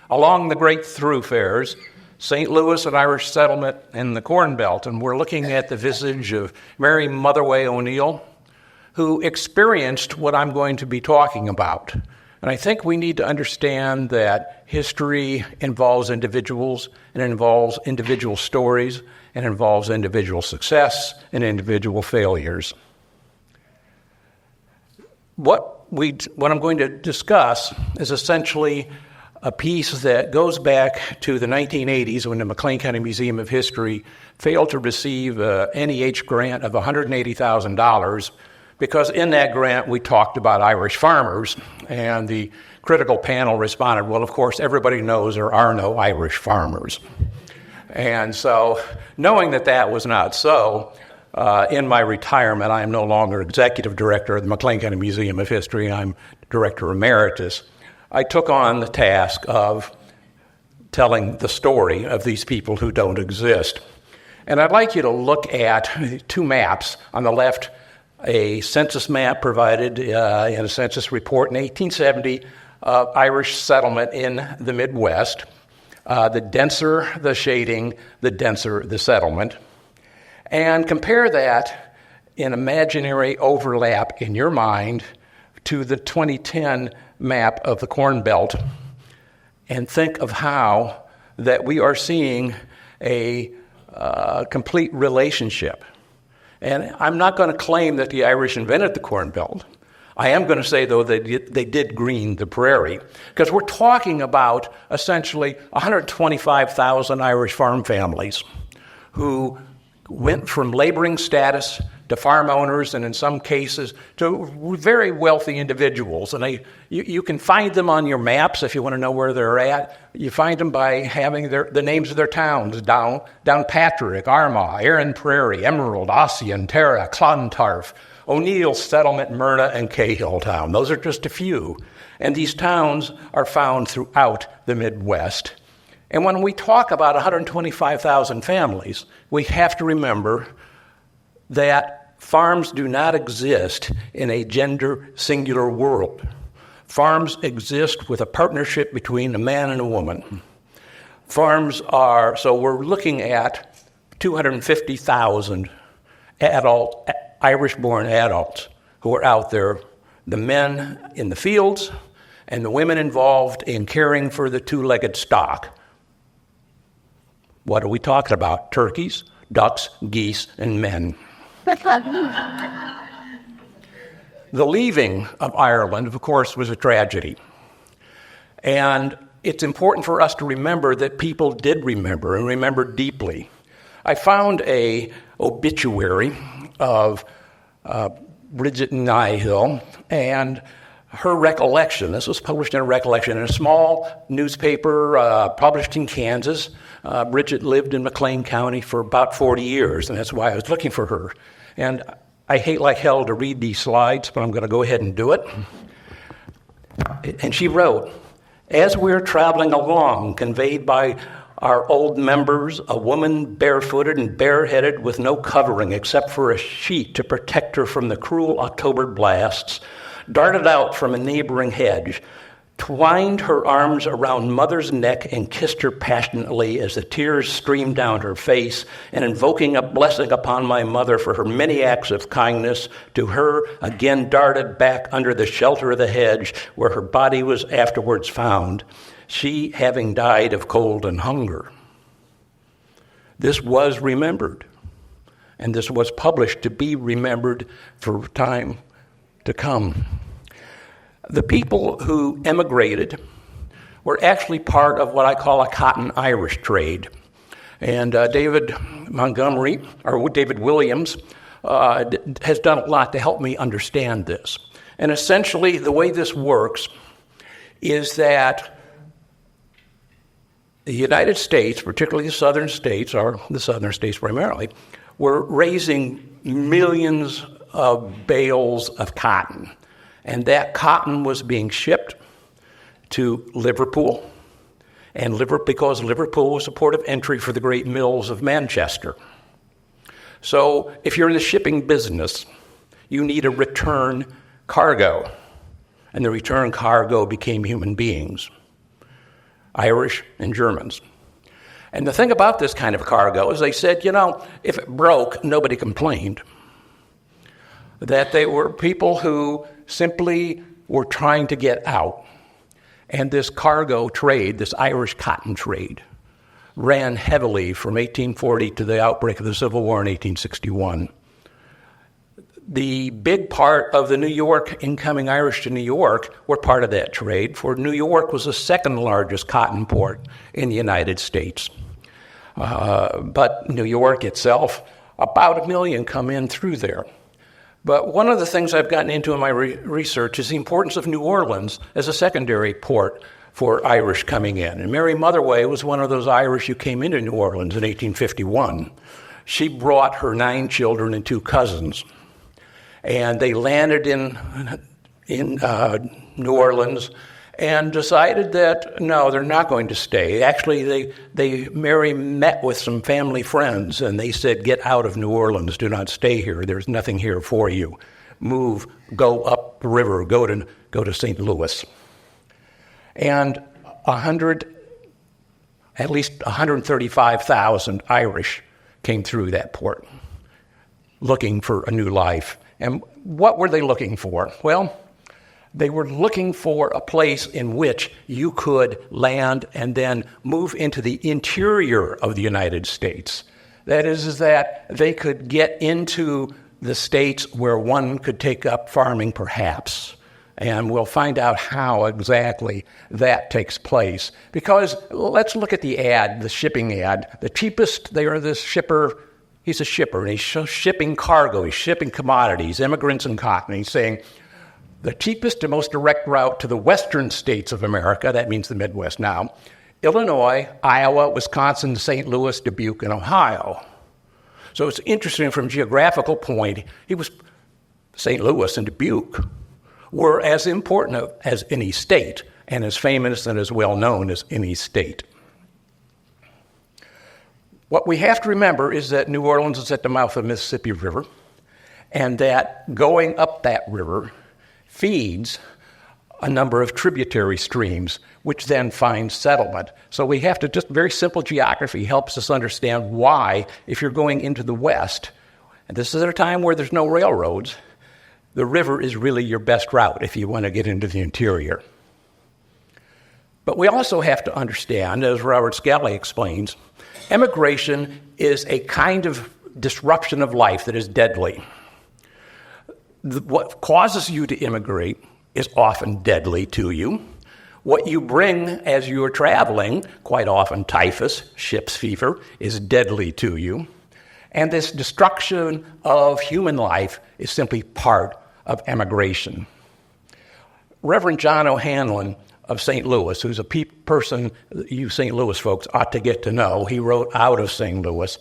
Along the great Throughfares, St. Louis, an Irish settlement in the Corn Belt, and we're looking at the visage of Mary Motherway O'Neill, who experienced what I'm going to be talking about. And I think we need to understand that history involves individuals, and involves individual stories, and involves individual success and individual failures. What I'm going to discuss is essentially a piece that goes back to the 1980s when the McLean County Museum of History failed to receive a NEH grant of $180,000 because in that grant we talked about Irish farmers, and the critical panel responded, well, of course, everybody knows there are no Irish farmers. And so, knowing that that was not so, in my retirement, I am no longer executive director of the McLean County Museum of History. I'm director emeritus. I took on the task of telling the story of these people who don't exist. And I'd like you to look at two maps. On the left, a census map provided in a census report in 1870 of Irish settlement in the Midwest. The denser the shading, the denser the settlement. And compare that in imaginary overlap in your mind to the 2010 map of the Corn Belt, and think of how that we are seeing a complete relationship. And I'm not going to claim that the Irish invented the Corn Belt. I am going to say, though, that they did green the prairie, because we're talking about essentially 125,000 Irish farm families who went from laboring status to farm owners, and in some cases to very wealthy individuals. And you can find them on your maps if you want to know where they're at. You find them by having the names of their towns: Downpatrick, Armagh, Erin Prairie, Emerald, Ossian, Tara, Clontarf, O'Neill Settlement, Myrna, and Cahill Town. Those are just a few. And these towns are found throughout the Midwest. And when we talk about 125,000 families, we have to remember that Farms do not exist in a gender singular world. Farms exist with a partnership between a man and a woman. So we're looking at 250,000 Irish-born adults who are out there, the men in the fields and the women involved in caring for the two-legged stock. What are we talking about? Turkeys, ducks, geese, and men. The leaving of Ireland, of course, was a tragedy. And it's important for us to remember that people did remember and remember deeply. I found an obituary of Bridget Nihill and her recollection. This was published in a recollection in a small newspaper published in Kansas. Bridget lived in McLean County for about 40 years, and that's why I was looking for her. And I hate like hell to read these slides, but I'm going to go ahead and do it. And she wrote, "As we're traveling along, conveyed by our old members, a woman barefooted and bareheaded with no covering except for a sheet to protect her from the cruel October blasts, darted out from a neighboring hedge, twined her arms around mother's neck and kissed her passionately as the tears streamed down her face, and invoking a blessing upon my mother for her many acts of kindness to her, again darted back under the shelter of the hedge where her body was afterwards found, she having died of cold and hunger." This was remembered, and this was published to be remembered for time to come. The people who emigrated were actually part of what I call a cotton Irish trade. And David Williams has done a lot to help me understand this. And essentially, the way this works is that the United States, particularly the southern states, or the southern states primarily, were raising millions of bales of cotton. And that cotton was being shipped to Liverpool, and because Liverpool was a port of entry for the great mills of Manchester. So if you're in the shipping business, you need a return cargo, and the return cargo became human beings, Irish and Germans. And the thing about this kind of cargo is they said, if it broke, nobody complained. That they were people who simply were trying to get out. And this cargo trade, this Irish cotton trade, ran heavily from 1840 to the outbreak of the Civil War in 1861. The big part of the New York incoming Irish to New York were part of that trade, for New York was the second largest cotton port in the United States. But New York itself, about 1 million come in through there. But one of the things I've gotten into in my research is the importance of New Orleans as a secondary port for Irish coming in. And Mary Motherway was one of those Irish who came into New Orleans in 1851. She brought her 9 children and 2 cousins. And they landed in New Orleans and decided that, no, they're not going to stay. Actually, Mary met with some family friends, and they said, get out of New Orleans. Do not stay here. There's nothing here for you. Move, go up the river, go to St. Louis. And at least 135,000 Irish came through that port looking for a new life. And what were they looking for? Well, they were looking for a place in which you could land and then move into the interior of the United States. That is that they could get into the states where one could take up farming, perhaps. And we'll find out how exactly that takes place. Because let's look at the ad, the shipping ad. The cheapest, they are this shipper. He's a shipper, and he's shipping cargo. He's shipping commodities, immigrants and cotton. He's saying, the cheapest and most direct route to the western states of America, that means the Midwest now, Illinois, Iowa, Wisconsin, St. Louis, Dubuque, and Ohio. So it's interesting from a geographical point, St. Louis and Dubuque were as important as any state and as famous and as well known as any state. What we have to remember is that New Orleans is at the mouth of the Mississippi River, and that going up that river feeds a number of tributary streams, which then find settlement. So we have to just, very simple geography helps us understand why, if you're going into the west, and this is at a time where there's no railroads, the river is really your best route if you want to get into the interior. But we also have to understand, as Robert Skelly explains, emigration is a kind of disruption of life that is deadly. What causes you to immigrate is often deadly to you. What you bring as you're traveling, quite often typhus, ship's fever, is deadly to you. And this destruction of human life is simply part of emigration. Reverend John O'Hanlon of St. Louis, who's a person you St. Louis folks ought to get to know, he wrote out of St. Louis.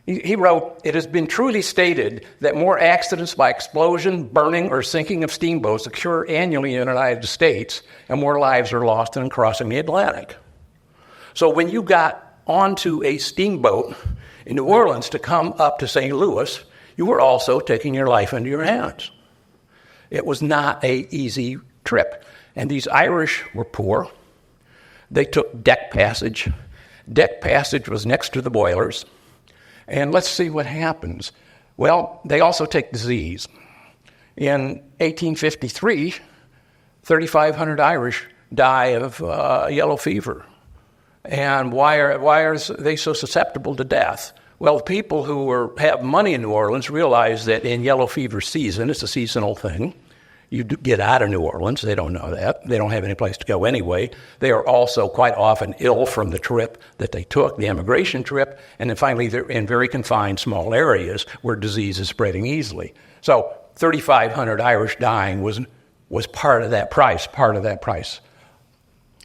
He wrote, "It has been truly stated that more accidents by explosion, burning, or sinking of steamboats occur annually in the United States, and more lives are lost than crossing the Atlantic." So when you got onto a steamboat in New Orleans to come up to St. Louis, you were also taking your life into your hands. It was not an easy trip. And these Irish were poor. They took deck passage. Deck passage was next to the boilers. And let's see what happens. Well, they also take disease. In 1853, 3,500 Irish die of yellow fever. And why are they so susceptible to death? Well, people who have money in New Orleans realize that in yellow fever season, it's a seasonal thing. You get out of New Orleans. They don't know that. They don't have any place to go anyway. They are also quite often ill from the trip that they took, the emigration trip, and then finally they're in very confined small areas where disease is spreading easily. So 3,500 Irish dying was part of that price,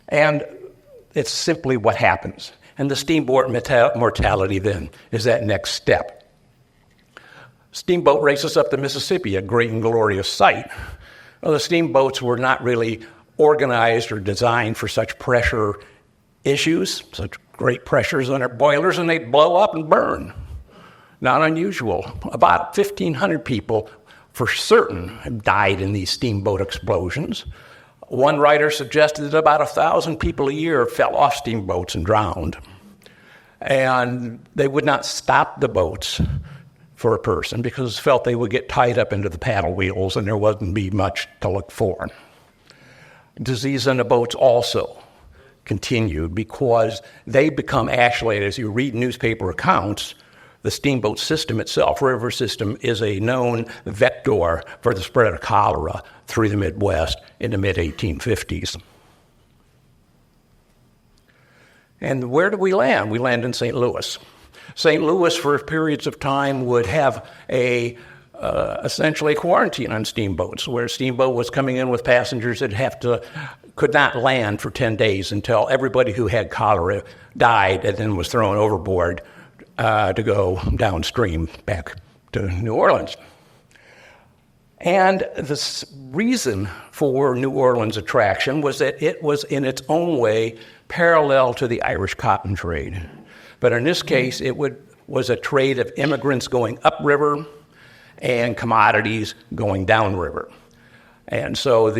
And it's simply what happens. And the steamboat mortality then is that next step. Steamboat races up the Mississippi, a great and glorious sight. Well, the steamboats were not really organized or designed for such pressure issues, such great pressures on their boilers, and they'd blow up and burn. Not unusual. About 1,500 people, for certain, have died in these steamboat explosions. One writer suggested that about 1,000 people a year fell off steamboats and drowned. And they would not stop the boats for a person because felt they would get tied up into the paddle wheels and there wouldn't be much to look for. Disease on the boats also continued because they become actually, as you read newspaper accounts, the steamboat system itself, river system, is a known vector for the spread of cholera through the Midwest in the mid-1850s. And where do we land? We land in St. Louis. St. Louis, for periods of time, would have essentially a quarantine on steamboats, where a steamboat was coming in with passengers that could not land for 10 days until everybody who had cholera died and then was thrown overboard to go downstream back to New Orleans. And the reason for New Orleans' attraction was that it was in its own way parallel to the Irish cotton trade. But in this case, it was a trade of immigrants going upriver and commodities going downriver. And so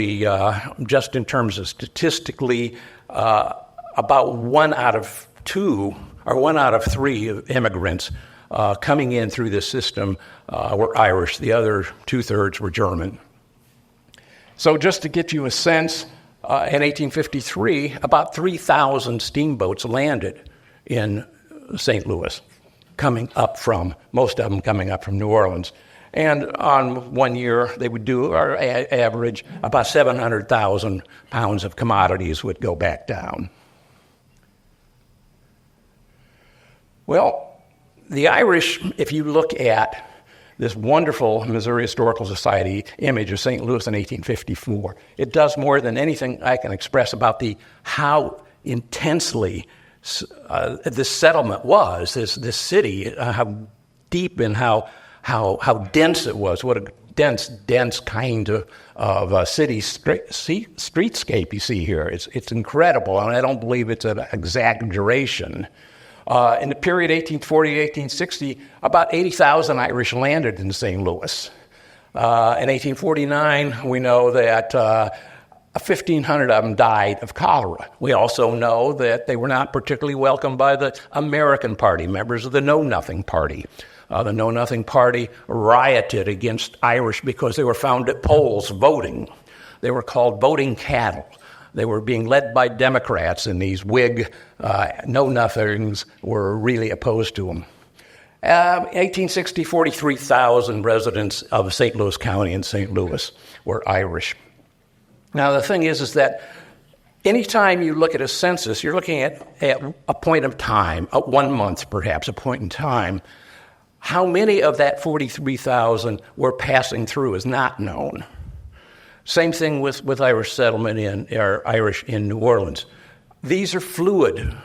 just in terms of statistically, about 1 out of 2 or 1 out of 3 immigrants coming in through this system were Irish. The other 2/3 were German. So just to get you a sense, in 1853, about 3,000 steamboats landed in St. Louis, most of them coming up from New Orleans. And on 1 year, they would do, or average, about 700,000 pounds of commodities would go back down. Well, the Irish, if you look at this wonderful Missouri Historical Society image of St. Louis in 1854, it does more than anything I can express about how intensely this settlement was, this city, how deep and how dense it was. What a dense kind of city streetscape you see here. It's incredible, and I don't believe it's an exaggeration. In the period 1840 to 1860, about 80,000 Irish landed in St. Louis. In 1849, we know that 1,500 of them died of cholera. We also know that they were not particularly welcomed by the American Party, members of the Know Nothing Party. The Know Nothing Party rioted against Irish because they were found at polls voting. They were called voting cattle. They were being led by Democrats, and these Whig know-nothings were really opposed to them. 1860, 43,000 residents of St. Louis County in St. Louis were Irish. Now, the thing is that anytime you look at a census, you're looking at a point of time, 1 month perhaps, a point in time. How many of that 43,000 were passing through is not known. Same thing with Irish settlement or Irish in New Orleans. These are fluid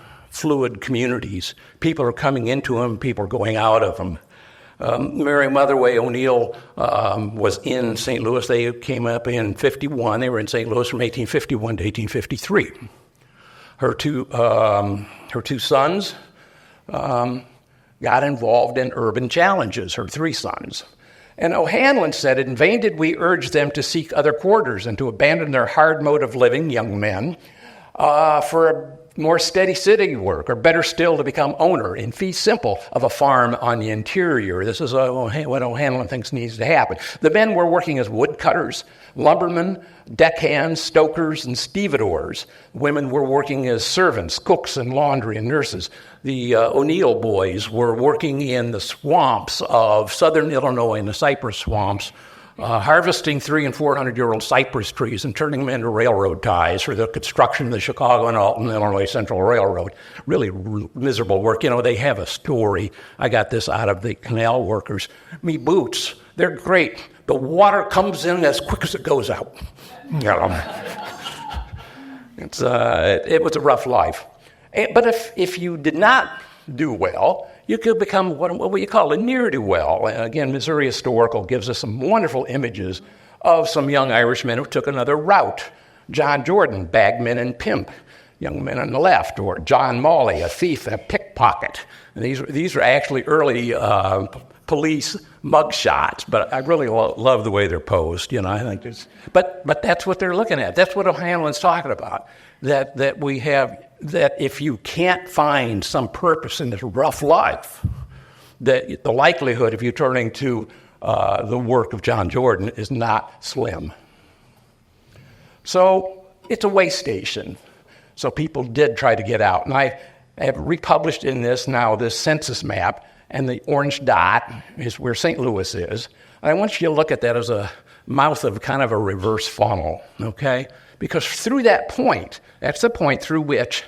communities. People are coming into them, people are going out of them. Mary Motherway O'Neill was in St. Louis. They came up in 51. They were in St. Louis from 1851 to 1853. Her two sons got involved in urban challenges, her 3 sons. And O'Hanlon said, "In vain did we urge them to seek other quarters and to abandon their hard mode of living, young men, for a more steady city work, or better still, to become owner in fee simple of a farm on the interior." This is what O'Hanlon thinks needs to happen. The men were working as woodcutters, lumbermen, deckhands, stokers, and stevedores. Women were working as servants, cooks, and laundry and nurses. The O'Neill boys were working in the swamps of southern Illinois, in the cypress swamps, harvesting 300- and 400-year-old cypress trees and turning them into railroad ties for the construction of the Chicago and Alton, Illinois Central Railroad. Really miserable work. You know, they have a story. I got this out of the canal workers. Me boots, they're great. The water comes in as quick as it goes out. You know, it was a rough life. But if you did not do well, you could become what we call a ne'er-do-well. Again, Missouri Historical gives us some wonderful images of some young Irishmen who took another route. John Jordan, bagman and pimp, young men on the left, or John Mawley, a thief and a pickpocket. And these are actually early police mugshots, but I really love the way they're posed. You know, I think but that's what they're looking at. That's what O'Hanlon's talking about. That we have. That if you can't find some purpose in this rough life, that the likelihood of you turning to the work of John Jordan is not slim. So it's a way station. So people did try to get out. And I have republished in this census map, and the orange dot is where St. Louis is. And I want you to look at that as a mouth of kind of a reverse funnel, okay? Because through that point, that's the point through which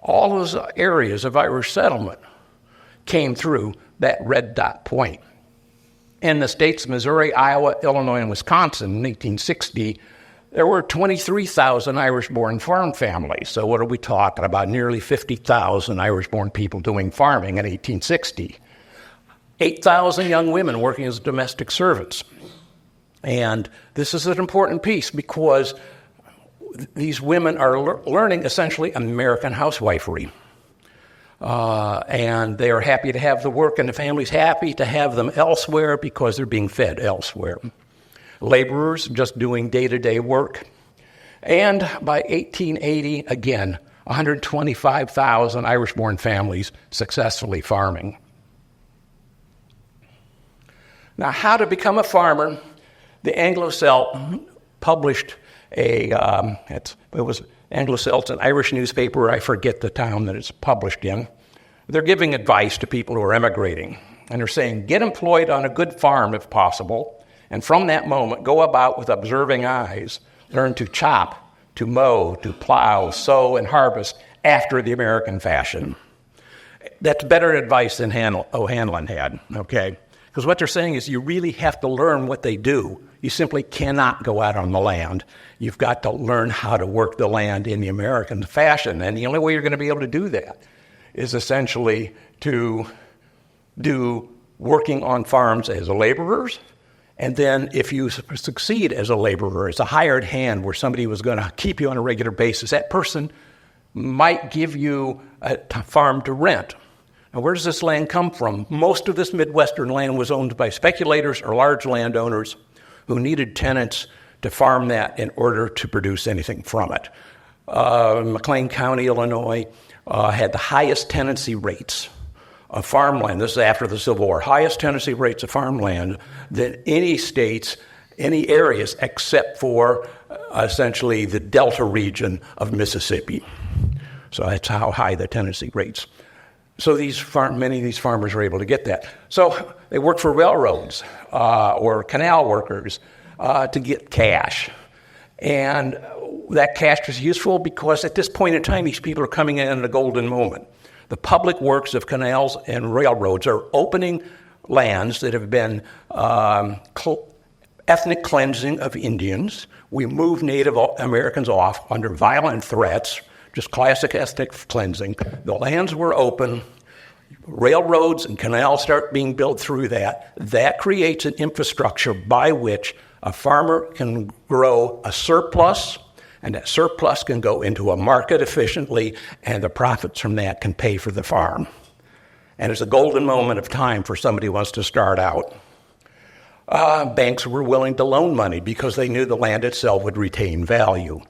all those areas of Irish settlement came through that red dot point. In the states of Missouri, Iowa, Illinois, and Wisconsin in 1860, there were 23,000 Irish-born farm families. So what are we talking about? Nearly 50,000 Irish-born people doing farming in 1860. 8,000 young women working as domestic servants. And this is an important piece because these women are learning essentially American housewifery. And they are happy to have the work, and the family's happy to have them elsewhere because they're being fed elsewhere. Laborers just doing day-to-day work. And by 1880, again, 125,000 Irish-born families successfully farming. Now, how to become a farmer? The Anglo-Celt published it was Anglo-Celt's an Irish newspaper. I forget the town that it's published in. They're giving advice to people who are emigrating. And they're saying, get employed on a good farm if possible. And from that moment, go about with observing eyes. Learn to chop, to mow, to plow, sow, and harvest after the American fashion. That's better advice than O'Hanlon had, okay? Because what they're saying is you really have to learn what they do. You simply cannot go out on the land. You've got to learn how to work the land in the American fashion. And the only way you're going to be able to do that is essentially to do working on farms as laborers. And then if you succeed as a laborer, as a hired hand where somebody was going to keep you on a regular basis, that person might give you a farm to rent. Now, where does this land come from? Most of this Midwestern land was owned by speculators or large landowners who needed tenants to farm that in order to produce anything from it. McLean County, Illinois, had the highest tenancy rates of farmland. This is after the Civil War. Highest tenancy rates of farmland than any states, any areas, except for essentially the Delta region of Mississippi. So that's how high the tenancy rates. So many of these farmers are able to get that. So they work for railroads or canal workers to get cash. And that cash was useful because at this point in time, these people are coming in a golden moment. The public works of canals and railroads are opening lands that have been ethnic cleansing of Indians. We move Native Americans off under violent threats, just classic ethnic cleansing. The lands were open. Railroads and canals start being built through that. That creates an infrastructure by which a farmer can grow a surplus, and that surplus can go into a market efficiently, and the profits from that can pay for the farm. And it's a golden moment of time for somebody who wants to start out. Banks were willing to loan money because they knew the land itself would retain value.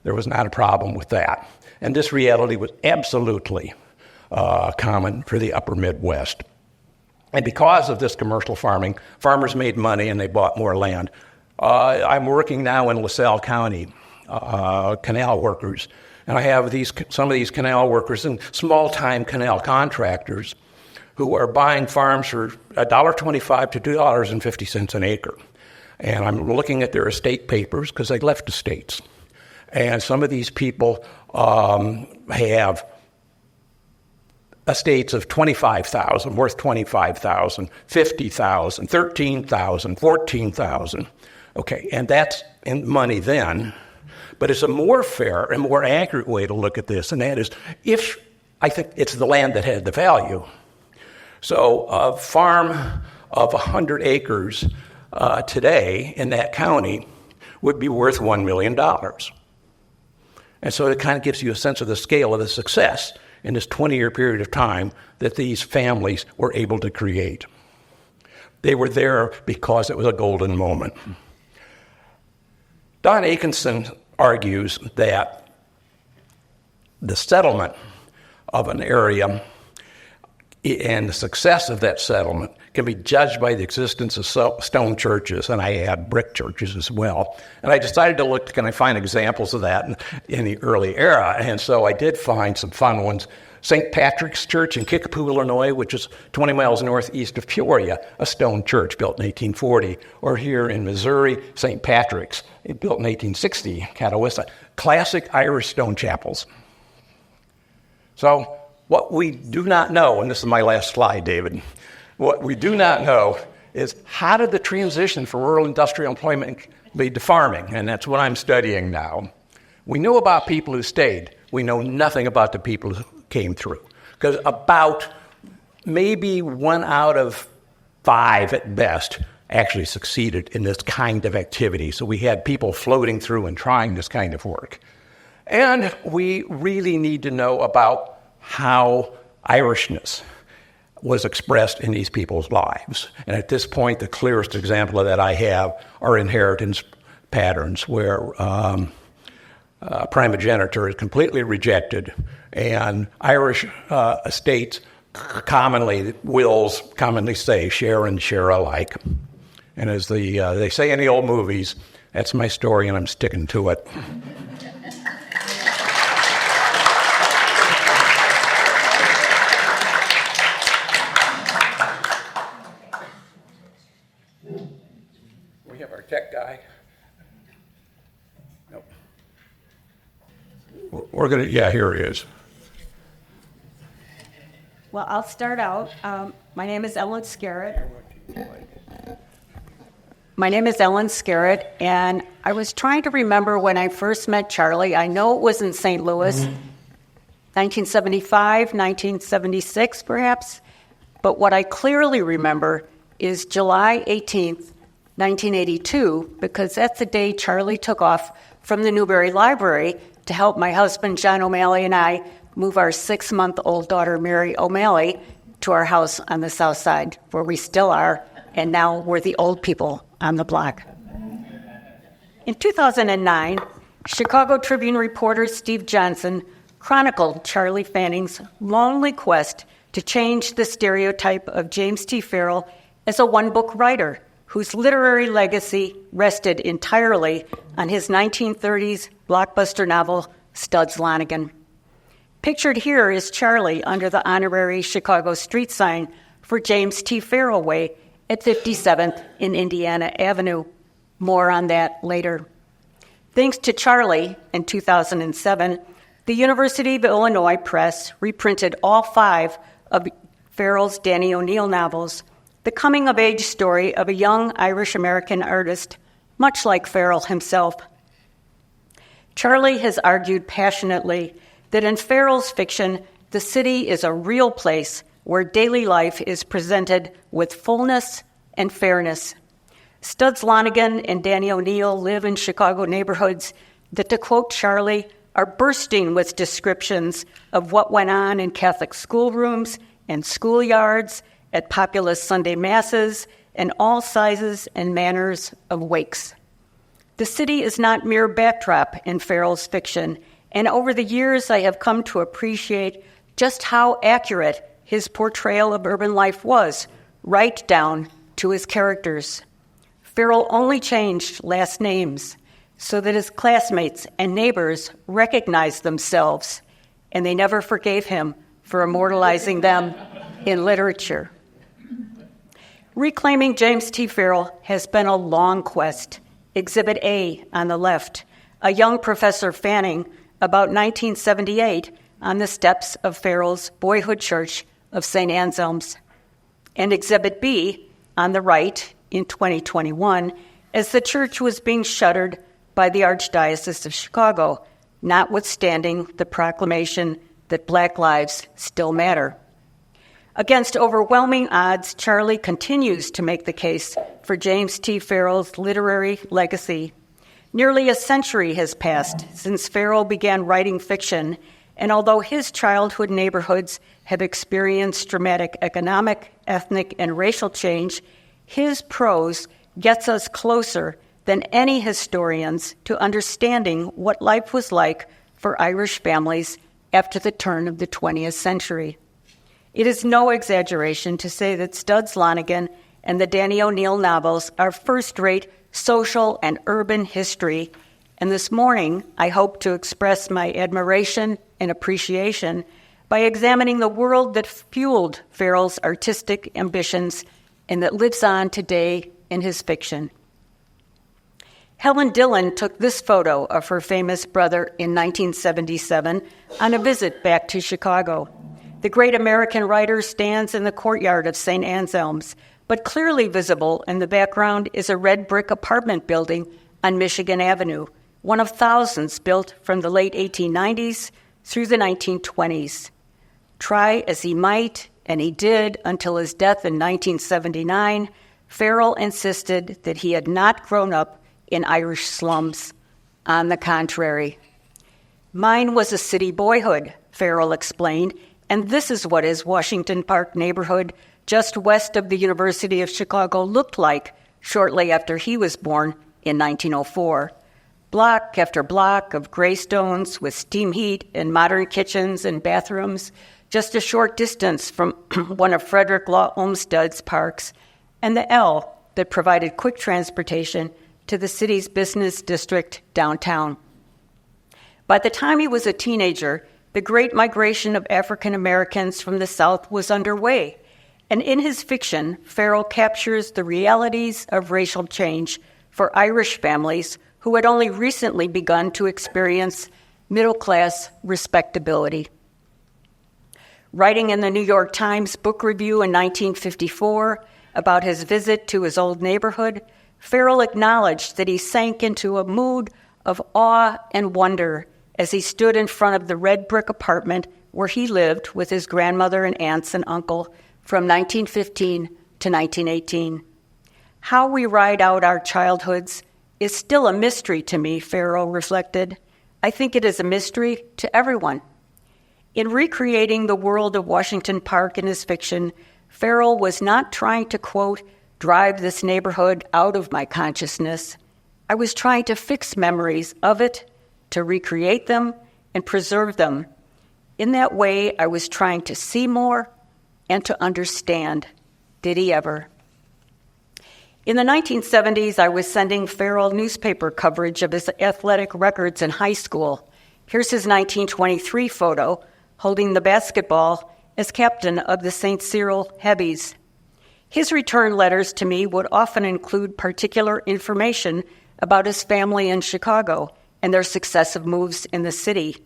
There was not a problem with that. And this reality was absolutely common for the upper Midwest. And because of this commercial farming, farmers made money and they bought more land. I'm working now in LaSalle County, canal workers, and I have some of these canal workers and small-time canal contractors who are buying farms for $1.25 to $2.50 an acre. And I'm looking at their estate papers because they left estates. And some of these people have estates of $25,000, worth $25,000, $50,000, $13,000, $14,000. Okay, and that's in money then. But it's a more fair and more accurate way to look at this, and that is I think it's the land that had the value. So a farm of 100 acres today in that county would be worth $1 million. And so it kind of gives you a sense of the scale of the success in this 20-year period of time that these families were able to create. They were there because it was a golden moment. Don Atkinson argues that the settlement of an area and the success of that settlement can be judged by the existence of stone churches, and I add brick churches as well. And I decided to look, can I find examples of that in the early era? And so I did find some fun ones. St. Patrick's Church in Kickapoo, Illinois, which is 20 miles northeast of Peoria, a stone church built in 1840. Or here in Missouri, St. Patrick's, built in 1860, Catawissa. Classic Irish stone chapels. So what we do not know, and this is my last slide, David, what we do not know is how did the transition from rural industrial employment lead to farming? And that's what I'm studying now. We know about people who stayed. We know nothing about the people who came through. Because about maybe 1 out of 5 at best actually succeeded in this kind of activity. So we had people floating through and trying this kind of work. And we really need to know about how Irishness was expressed in these people's lives. And at this point, the clearest example of that I have are inheritance patterns where primogeniture is completely rejected, and Irish estates wills commonly say share and share alike. And as they say in the old movies, that's my story and I'm sticking to it. We have our tech guy. Nope. We're going to, here he is. Well, I'll start out. My name is Ellen Skerrett. And I was trying to remember when I first met Charlie. I know it was in St. Louis, 1975, 1976, perhaps. But what I clearly remember is July 18th, 1982, because that's the day Charlie took off from the Newberry Library to help my husband, John O'Malley, and I move our 6-month-old daughter, Mary O'Malley, to our house on the south side, where we still are, and now we're the old people on the block. In 2009, Chicago Tribune reporter Steve Johnson chronicled Charlie Fanning's lonely quest to change the stereotype of James T. Farrell as a one-book writer whose literary legacy rested entirely on his 1930s blockbuster novel, Studs Lonigan. Pictured here is Charlie under the honorary Chicago street sign for James T. Farrell Way at 57th in Indiana Avenue. More on that later. Thanks to Charlie, in 2007, the University of Illinois Press reprinted all 5 of Farrell's Danny O'Neill novels, the coming-of-age story of a young Irish-American artist, much like Farrell himself. Charlie has argued passionately that in Farrell's fiction, the city is a real place where daily life is presented with fullness and fairness. Studs Lonigan and Danny O'Neill live in Chicago neighborhoods that, to quote Charlie, are bursting with descriptions of what went on in Catholic schoolrooms and schoolyards, at populous Sunday masses, and all sizes and manners of wakes. The city is not mere backdrop in Farrell's fiction, and over the years I have come to appreciate just how accurate his portrayal of urban life was, right down to his characters. Farrell only changed last names so that his classmates and neighbors recognized themselves, and they never forgave him for immortalizing them in literature. Reclaiming James T. Farrell has been a long quest. Exhibit A on the left, a young Professor Fanning, about 1978, on the steps of Farrell's boyhood church of St. Anselm's. And Exhibit B on the right, in 2021, as the church was being shuttered by the Archdiocese of Chicago, notwithstanding the proclamation that Black lives still matter. Against overwhelming odds, Charlie continues to make the case for James T. Farrell's literary legacy. Nearly a century has passed since Farrell began writing fiction, and although his childhood neighborhoods have experienced dramatic economic, ethnic, and racial change, his prose gets us closer than any historians to understanding what life was like for Irish families after the turn of the 20th century. It is no exaggeration to say that Studs Lonigan and the Danny O'Neill novels are first-rate social and urban history, and this morning I hope to express my admiration and appreciation by examining the world that fueled Farrell's artistic ambitions and that lives on today in his fiction. Helen Dillon took this photo of her famous brother in 1977 on a visit back to Chicago. The great American writer stands in the courtyard of St. Anselm's, but clearly visible in the background is a red brick apartment building on Michigan Avenue, one of thousands built from the late 1890s through the 1920s. Try as he might, and he did until his death in 1979, Farrell insisted that he had not grown up in Irish slums. On the contrary. Mine was a city boyhood, Farrell explained, and this is what his Washington Park neighborhood just west of the University of Chicago looked like shortly after he was born in 1904. Block after block of graystones with steam heat and modern kitchens and bathrooms, just a short distance from one of Frederick Law Olmsted's parks, and the L that provided quick transportation to the city's business district downtown. By the time he was a teenager, the great migration of African Americans from the South was underway, and in his fiction, Farrell captures the realities of racial change for Irish families who had only recently begun to experience middle-class respectability. Writing in the New York Times Book Review in 1954 about his visit to his old neighborhood, Farrell acknowledged that he sank into a mood of awe and wonder as he stood in front of the red brick apartment where he lived with his grandmother and aunts and uncle from 1915 to 1918. How we ride out our childhoods is still a mystery to me, Farrell reflected. I think it is a mystery to everyone. In recreating the world of Washington Park in his fiction, Farrell was not trying to, quote, drive this neighborhood out of my consciousness. I was trying to fix memories of it, to recreate them and preserve them. In that way, I was trying to see more and to understand. Did he ever? In the 1970s, I was sending Farrell newspaper coverage of his athletic records in high school. Here's his 1923 photo holding the basketball as captain of the St. Cyril Hebbies. His return letters to me would often include particular information about his family in Chicago and their successive moves in the city.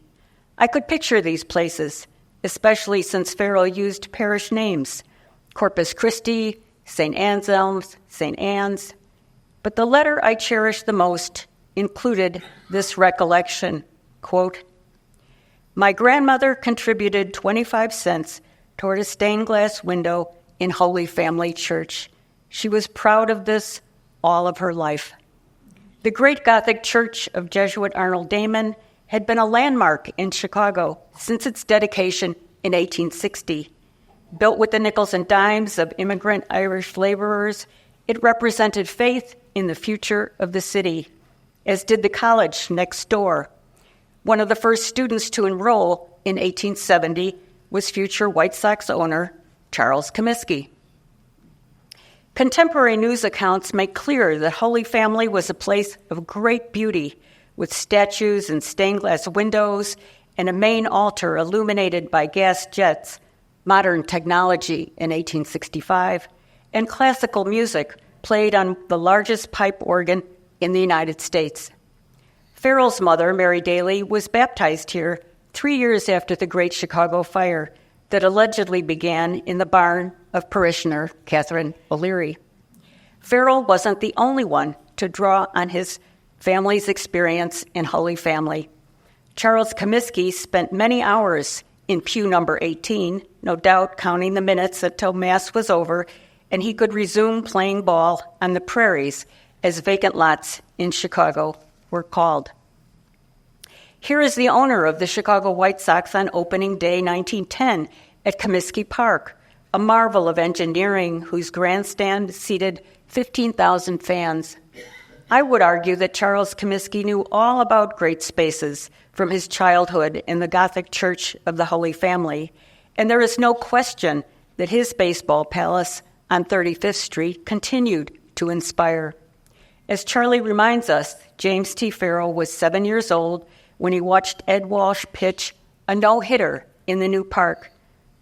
I could picture these places, especially since Farrell used parish names, Corpus Christi, St. Anselm's, St. Anne's. But the letter I cherished the most included this recollection, quote, "My grandmother contributed 25 cents toward a stained glass window in Holy Family Church. She was proud of this all of her life." The great Gothic church of Jesuit Arnold Damon had been a landmark in Chicago since its dedication in 1860. Built with the nickels and dimes of immigrant Irish laborers, it represented faith in the future of the city, as did the college next door. One of the first students to enroll in 1870 was future White Sox owner Charles Comiskey. Contemporary news accounts make clear that Holy Family was a place of great beauty, with statues and stained glass windows and a main altar illuminated by gas jets, modern technology in 1865, and classical music played on the largest pipe organ in the United States. Farrell's mother, Mary Daly, was baptized here 3 years after the Great Chicago Fire that allegedly began in the barn of parishioner Catherine O'Leary. Farrell wasn't the only one to draw on his family's experience in Holy Family. Charles Comiskey spent many hours in pew number 18, no doubt counting the minutes until Mass was over, and he could resume playing ball on the prairies, as vacant lots in Chicago were called. Here is the owner of the Chicago White Sox on opening day 1910 at Comiskey Park, a marvel of engineering whose grandstand seated 15,000 fans. I would argue that Charles Comiskey knew all about great spaces from his childhood in the Gothic Church of the Holy Family, and there is no question that his baseball palace on 35th Street continued to inspire. As Charlie reminds us, James T. Farrell was 7 years old when he watched Ed Walsh pitch a no-hitter in the new park.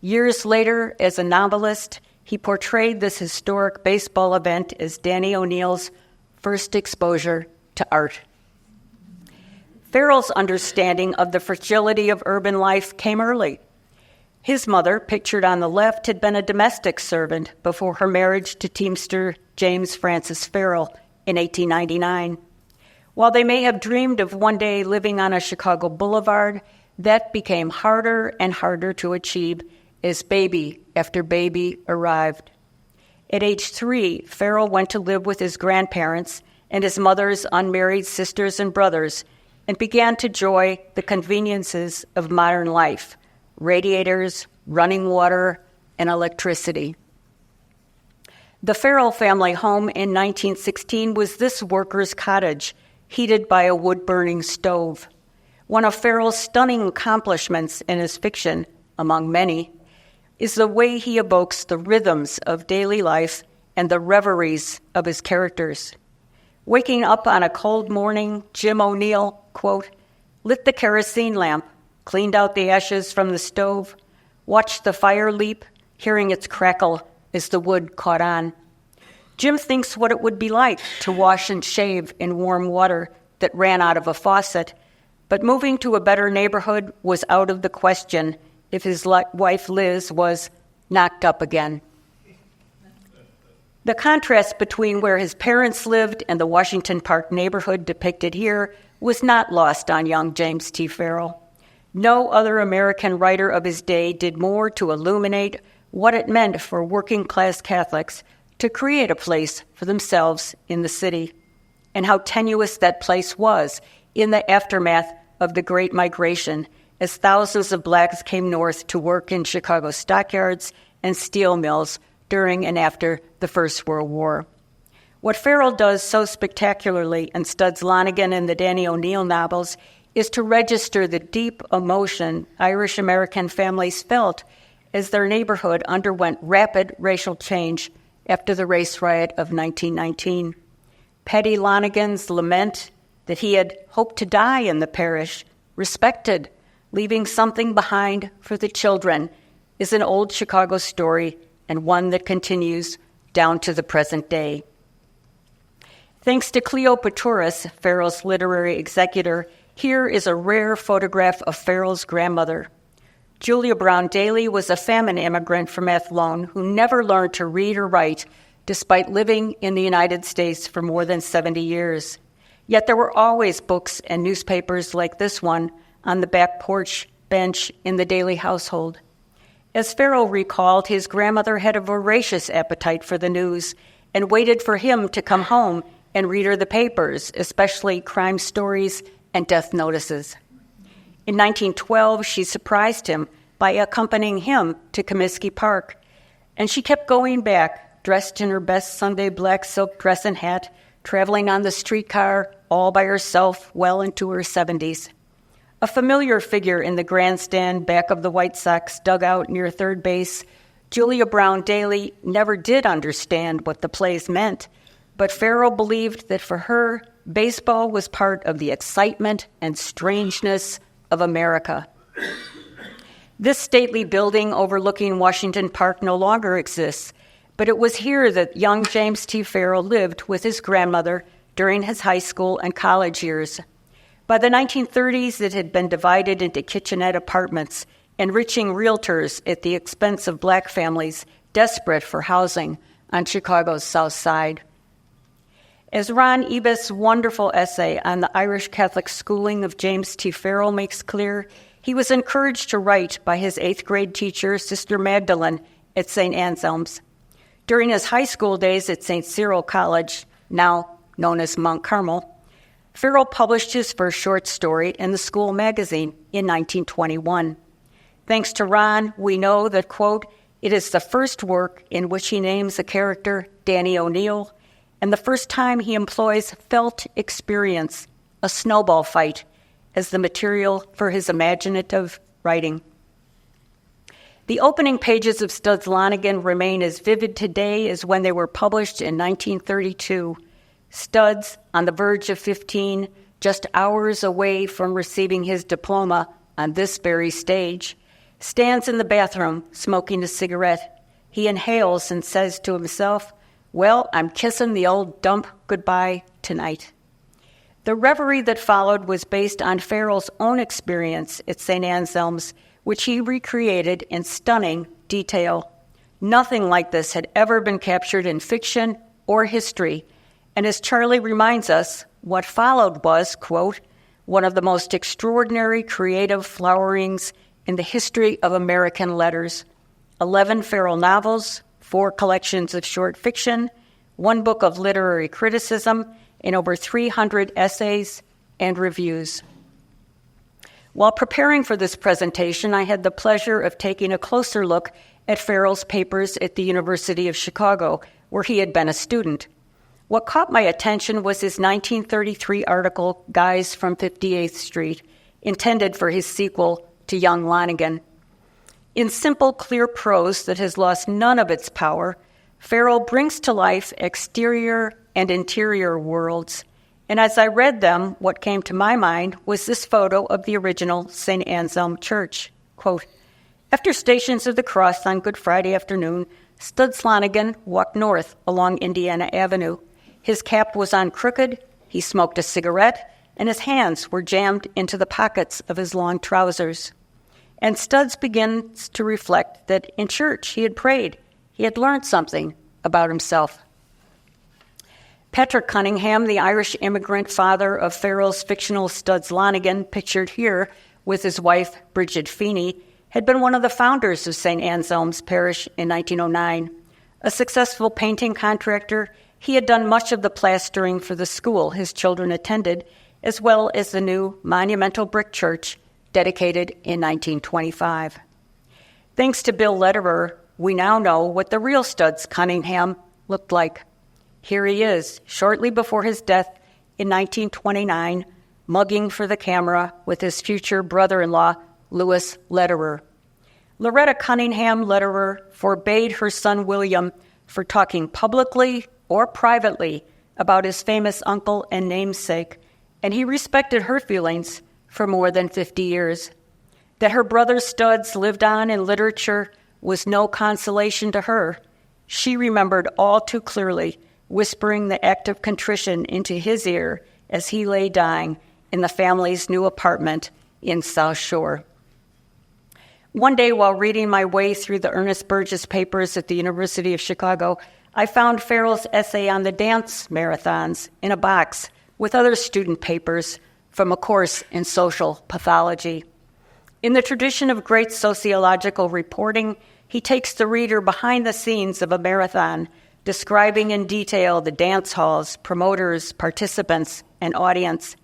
Years later, as a novelist, he portrayed this historic baseball event as Danny O'Neill's first exposure to art. Farrell's understanding of the fragility of urban life came early. His mother, pictured on the left, had been a domestic servant before her marriage to teamster James Francis Farrell in 1899. While they may have dreamed of one day living on a Chicago boulevard, that became harder and harder to achieve as baby after baby arrived. At age 3, Farrell went to live with his grandparents and his mother's unmarried sisters and brothers and began to enjoy the conveniences of modern life: radiators, running water, and electricity. The Farrell family home in 1916 was this worker's cottage, heated by a wood-burning stove. One of Farrell's stunning accomplishments in his fiction, among many, is the way he evokes the rhythms of daily life and the reveries of his characters. Waking up on a cold morning, Jim O'Neill, quote, lit the kerosene lamp, cleaned out the ashes from the stove, watched the fire leap, hearing its crackle as the wood caught on. Jim thinks what it would be like to wash and shave in warm water that ran out of a faucet, but moving to a better neighborhood was out of the question if his wife Liz was knocked up again. The contrast between where his parents lived and the Washington Park neighborhood depicted here was not lost on young James T. Farrell. No other American writer of his day did more to illuminate what it meant for working-class Catholics to create a place for themselves in the city, and how tenuous that place was in the aftermath of the Great Migration, as thousands of blacks came north to work in Chicago stockyards and steel mills during and after the First World War. What Farrell does so spectacularly in Studs Lonigan and the Danny O'Neill novels is to register the deep emotion Irish-American families felt as their neighborhood underwent rapid racial change after the race riot of 1919. Paddy Lonigan's lament that he had hoped to die in the parish, respected, leaving something behind for the children, is an old Chicago story and one that continues down to the present day. Thanks to Cleo Paturas, Farrell's literary executor, here is a rare photograph of Farrell's grandmother. Julia Brown Daly was a famine immigrant from Athlone who never learned to read or write despite living in the United States for more than 70 years. Yet there were always books and newspapers like this one on the back porch bench in the Daly household. As Farrell recalled, his grandmother had a voracious appetite for the news and waited for him to come home and read her the papers, especially crime stories and death notices. In 1912, she surprised him by accompanying him to Comiskey Park, and she kept going back, dressed in her best Sunday black silk dress and hat, traveling on the streetcar all by herself well into her 70s. A familiar figure in the grandstand back of the White Sox dugout near third base, Julia Brown Daly never did understand what the plays meant, but Farrell believed that for her, baseball was part of the excitement and strangeness of America. This stately building overlooking Washington Park no longer exists, but it was here that young James T. Farrell lived with his grandmother during his high school and college years. By the 1930s, it had been divided into kitchenette apartments, enriching realtors at the expense of black families desperate for housing on Chicago's South Side. As Ron Ebus' wonderful essay on the Irish Catholic schooling of James T. Farrell makes clear, he was encouraged to write by his 8th grade teacher, Sister Magdalene, at St. Anselm's. During his high school days at St. Cyril College, now known as Mount Carmel, Farrell published his first short story in the school magazine in 1921. Thanks to Ron, we know that, quote, it is the first work in which he names the character Danny O'Neill, and the first time he employs felt experience, a snowball fight, as the material for his imaginative writing. The opening pages of Studs Lonigan remain as vivid today as when they were published in 1932. Studs, on the verge of 15, just hours away from receiving his diploma on this very stage, stands in the bathroom smoking a cigarette. He inhales and says to himself, well, I'm kissing the old dump goodbye tonight. The reverie that followed was based on Farrell's own experience at St. Anselm's, which he recreated in stunning detail. Nothing like this had ever been captured in fiction or history, and as Charlie reminds us, what followed was, quote, one of the most extraordinary creative flowerings in the history of American letters. 11 Farrell novels, 4 collections of short fiction, 1 book of literary criticism, and over 300 essays and reviews. While preparing for this presentation, I had the pleasure of taking a closer look at Farrell's papers at the University of Chicago, where he had been a student. What caught my attention was his 1933 article, Guys from 58th Street, intended for his sequel to Young Lonigan. In simple, clear prose that has lost none of its power, Farrell brings to life exterior and interior worlds, and as I read them, what came to my mind was this photo of the original St. Anselm Church. Quote, after Stations of the Cross on Good Friday afternoon, Studs Lonigan walked north along Indiana Avenue. His cap was on crooked, he smoked a cigarette, and his hands were jammed into the pockets of his long trousers. And Studs begins to reflect that in church he had prayed. He had learned something about himself. Patrick Cunningham, the Irish immigrant father of Farrell's fictional Studs Lonigan, pictured here with his wife Bridget Feeney, had been one of the founders of St. Anselm's Parish in 1909. A successful painting contractor, he had done much of the plastering for the school his children attended, as well as the new monumental brick church dedicated in 1925. Thanks to Bill Lederer, we now know what the real Studs Cunningham looked like. Here he is, shortly before his death in 1929, mugging for the camera with his future brother-in-law, Louis Lederer. Loretta Cunningham Lederer forbade her son William for talking publicly or privately about his famous uncle and namesake, and he respected her feelings for more than 50 years. That her brother Studs lived on in literature was no consolation to her. She remembered all too clearly whispering the act of contrition into his ear as he lay dying in the family's new apartment in South Shore. One day, while reading my way through the Ernest Burgess papers at the University of Chicago, I found Farrell's essay on the dance marathons in a box with other student papers from a course in social pathology. In the tradition of great sociological reporting, he takes the reader behind the scenes of a marathon, describing in detail the dance halls, promoters, participants, and audience.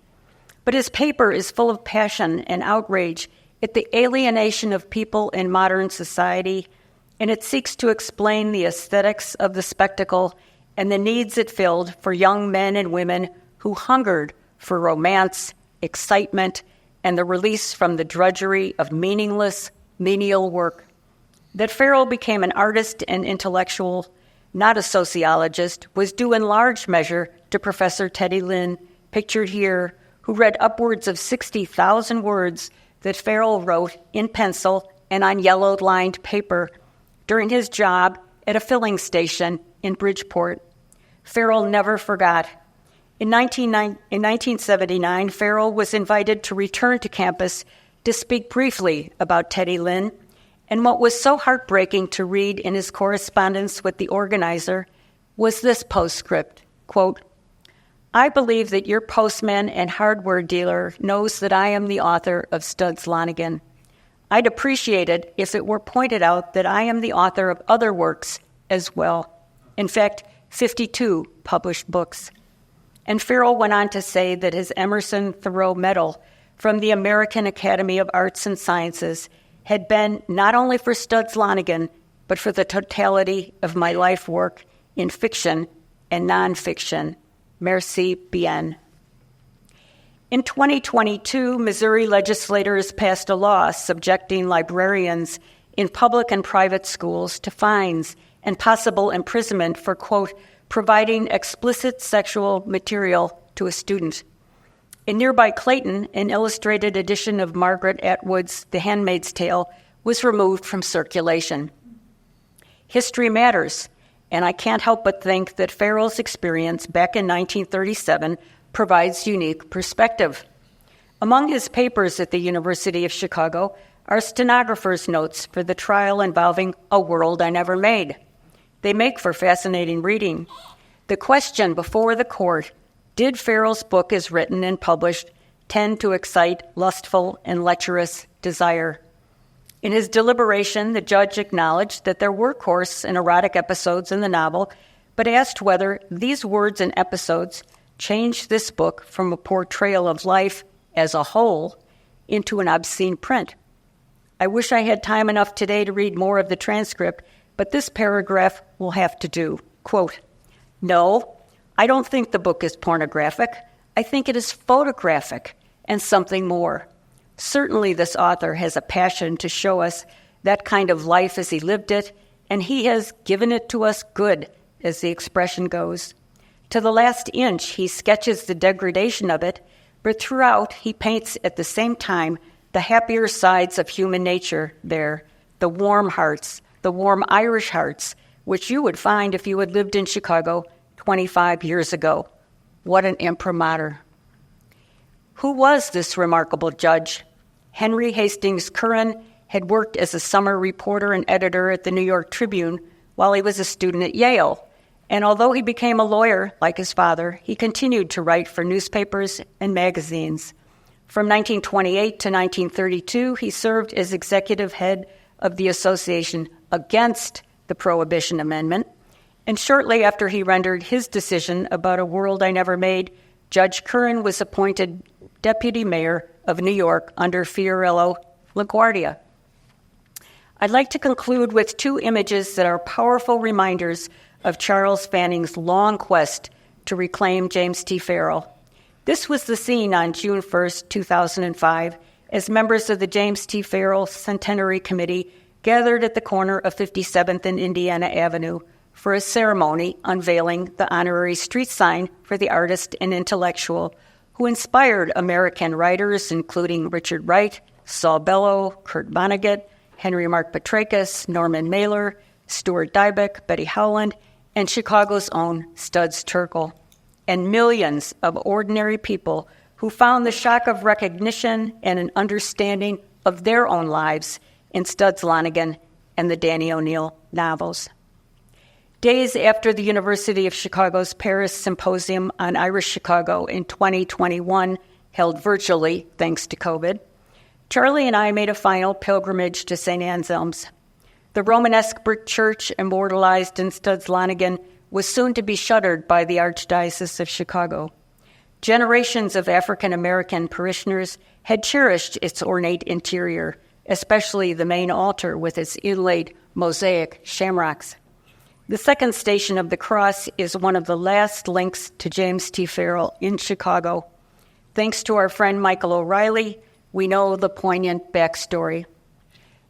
But his paper is full of passion and outrage at the alienation of people in modern society, and it seeks to explain the aesthetics of the spectacle and the needs it filled for young men and women who hungered for romance, excitement, and the release from the drudgery of meaningless, menial work. That Farrell became an artist and intellectual, not a sociologist, was due in large measure to Professor Teddy Lynn, pictured here, who read upwards of 60,000 words that Farrell wrote in pencil and on yellow-lined paper during his job at a filling station in Bridgeport. Farrell never forgot. In 1979, Farrell was invited to return to campus to speak briefly about Teddy Lynn, and what was so heartbreaking to read in his correspondence with the organizer was this postscript, quote, "I believe that your postman and hardware dealer knows that I am the author of Studs Lonigan. I'd appreciate it if it were pointed out that I am the author of other works as well. In fact, 52 published books." And Farrell went on to say that his Emerson Thoreau Medal from the American Academy of Arts and Sciences had been not only for Studs Lonigan, but for the totality of my life work in fiction and nonfiction. Merci bien. In 2022, Missouri legislators passed a law subjecting librarians in public and private schools to fines and possible imprisonment for, quote, providing explicit sexual material to a student. In nearby Clayton, an illustrated edition of Margaret Atwood's The Handmaid's Tale was removed from circulation. History matters, and I can't help but think that Farrell's experience back in 1937 provides unique perspective. Among his papers at the University of Chicago are stenographer's notes for the trial involving A World I Never Made. They make for fascinating reading. The question before the court, did Farrell's book as written and published tend to excite lustful and lecherous desire? In his deliberation, the judge acknowledged that there were coarse and erotic episodes in the novel, but asked whether these words and episodes changed this book from a portrayal of life as a whole into an obscene print. I wish I had time enough today to read more of the transcript, but this paragraph will have to do. Quote, "No, I don't think the book is pornographic. I think it is photographic and something more. Certainly this author has a passion to show us that kind of life as he lived it, and he has given it to us good, as the expression goes. To the last inch, he sketches the degradation of it, but throughout he paints at the same time the happier sides of human nature there, the warm hearts, the warm Irish hearts, which you would find if you had lived in Chicago 25 years ago. What an imprimatur." Who was this remarkable judge? Henry Hastings Curran had worked as a summer reporter and editor at the New York Tribune while he was a student at Yale. And although he became a lawyer like his father, he continued to write for newspapers and magazines. From 1928 to 1932, he served as executive head of the Association Against the Prohibition Amendment. And shortly after he rendered his decision about A World I Never Made, Judge Curran was appointed deputy mayor of New York under Fiorello LaGuardia. I'd like to conclude with two images that are powerful reminders of Charles Fanning's long quest to reclaim James T. Farrell. This was the scene on June 1st, 2005, as members of the James T. Farrell Centenary Committee gathered at the corner of 57th and Indiana Avenue for a ceremony unveiling the honorary street sign for the artist and intellectual who inspired American writers including Richard Wright, Saul Bellow, Kurt Vonnegut, Henry Mark Petrakis, Norman Mailer, Stuart Dybek, Betty Howland, and Chicago's own Studs Terkel, and millions of ordinary people who found the shock of recognition and an understanding of their own lives in Studs Lonigan and the Danny O'Neill novels. Days after the University of Chicago's Paris Symposium on Irish Chicago in 2021, held virtually thanks to COVID, Charlie and I made a final pilgrimage to St. Anselm's. The Romanesque brick church immortalized in Studs Lonigan was soon to be shuttered by the Archdiocese of Chicago. Generations of African-American parishioners had cherished its ornate interior, especially the main altar with its inlaid mosaic shamrocks. The second station of the cross is one of the last links to James T. Farrell in Chicago. Thanks to our friend Michael O'Reilly, we know the poignant backstory.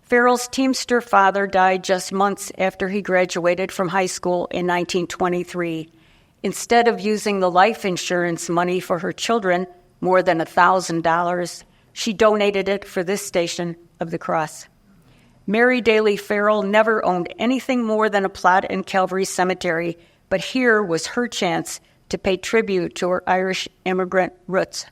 Farrell's Teamster father died just months after he graduated from high school in 1923. Instead of using the life insurance money for her children, more than $1,000, she donated it for this station of the cross. Mary Daly Farrell never owned anything more than a plot in Calvary Cemetery, but here was her chance to pay tribute to her Irish immigrant roots.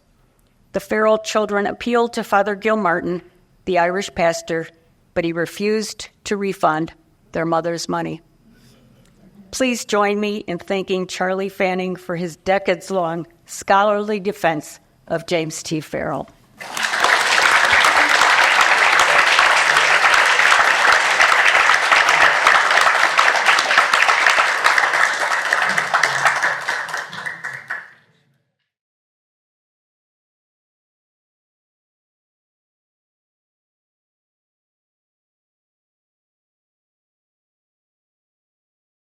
The Farrell children appealed to Father Gilmartin, the Irish pastor, but he refused to refund their mother's money. Please join me in thanking Charlie Fanning for his decades-long scholarly defense of James T. Farrell.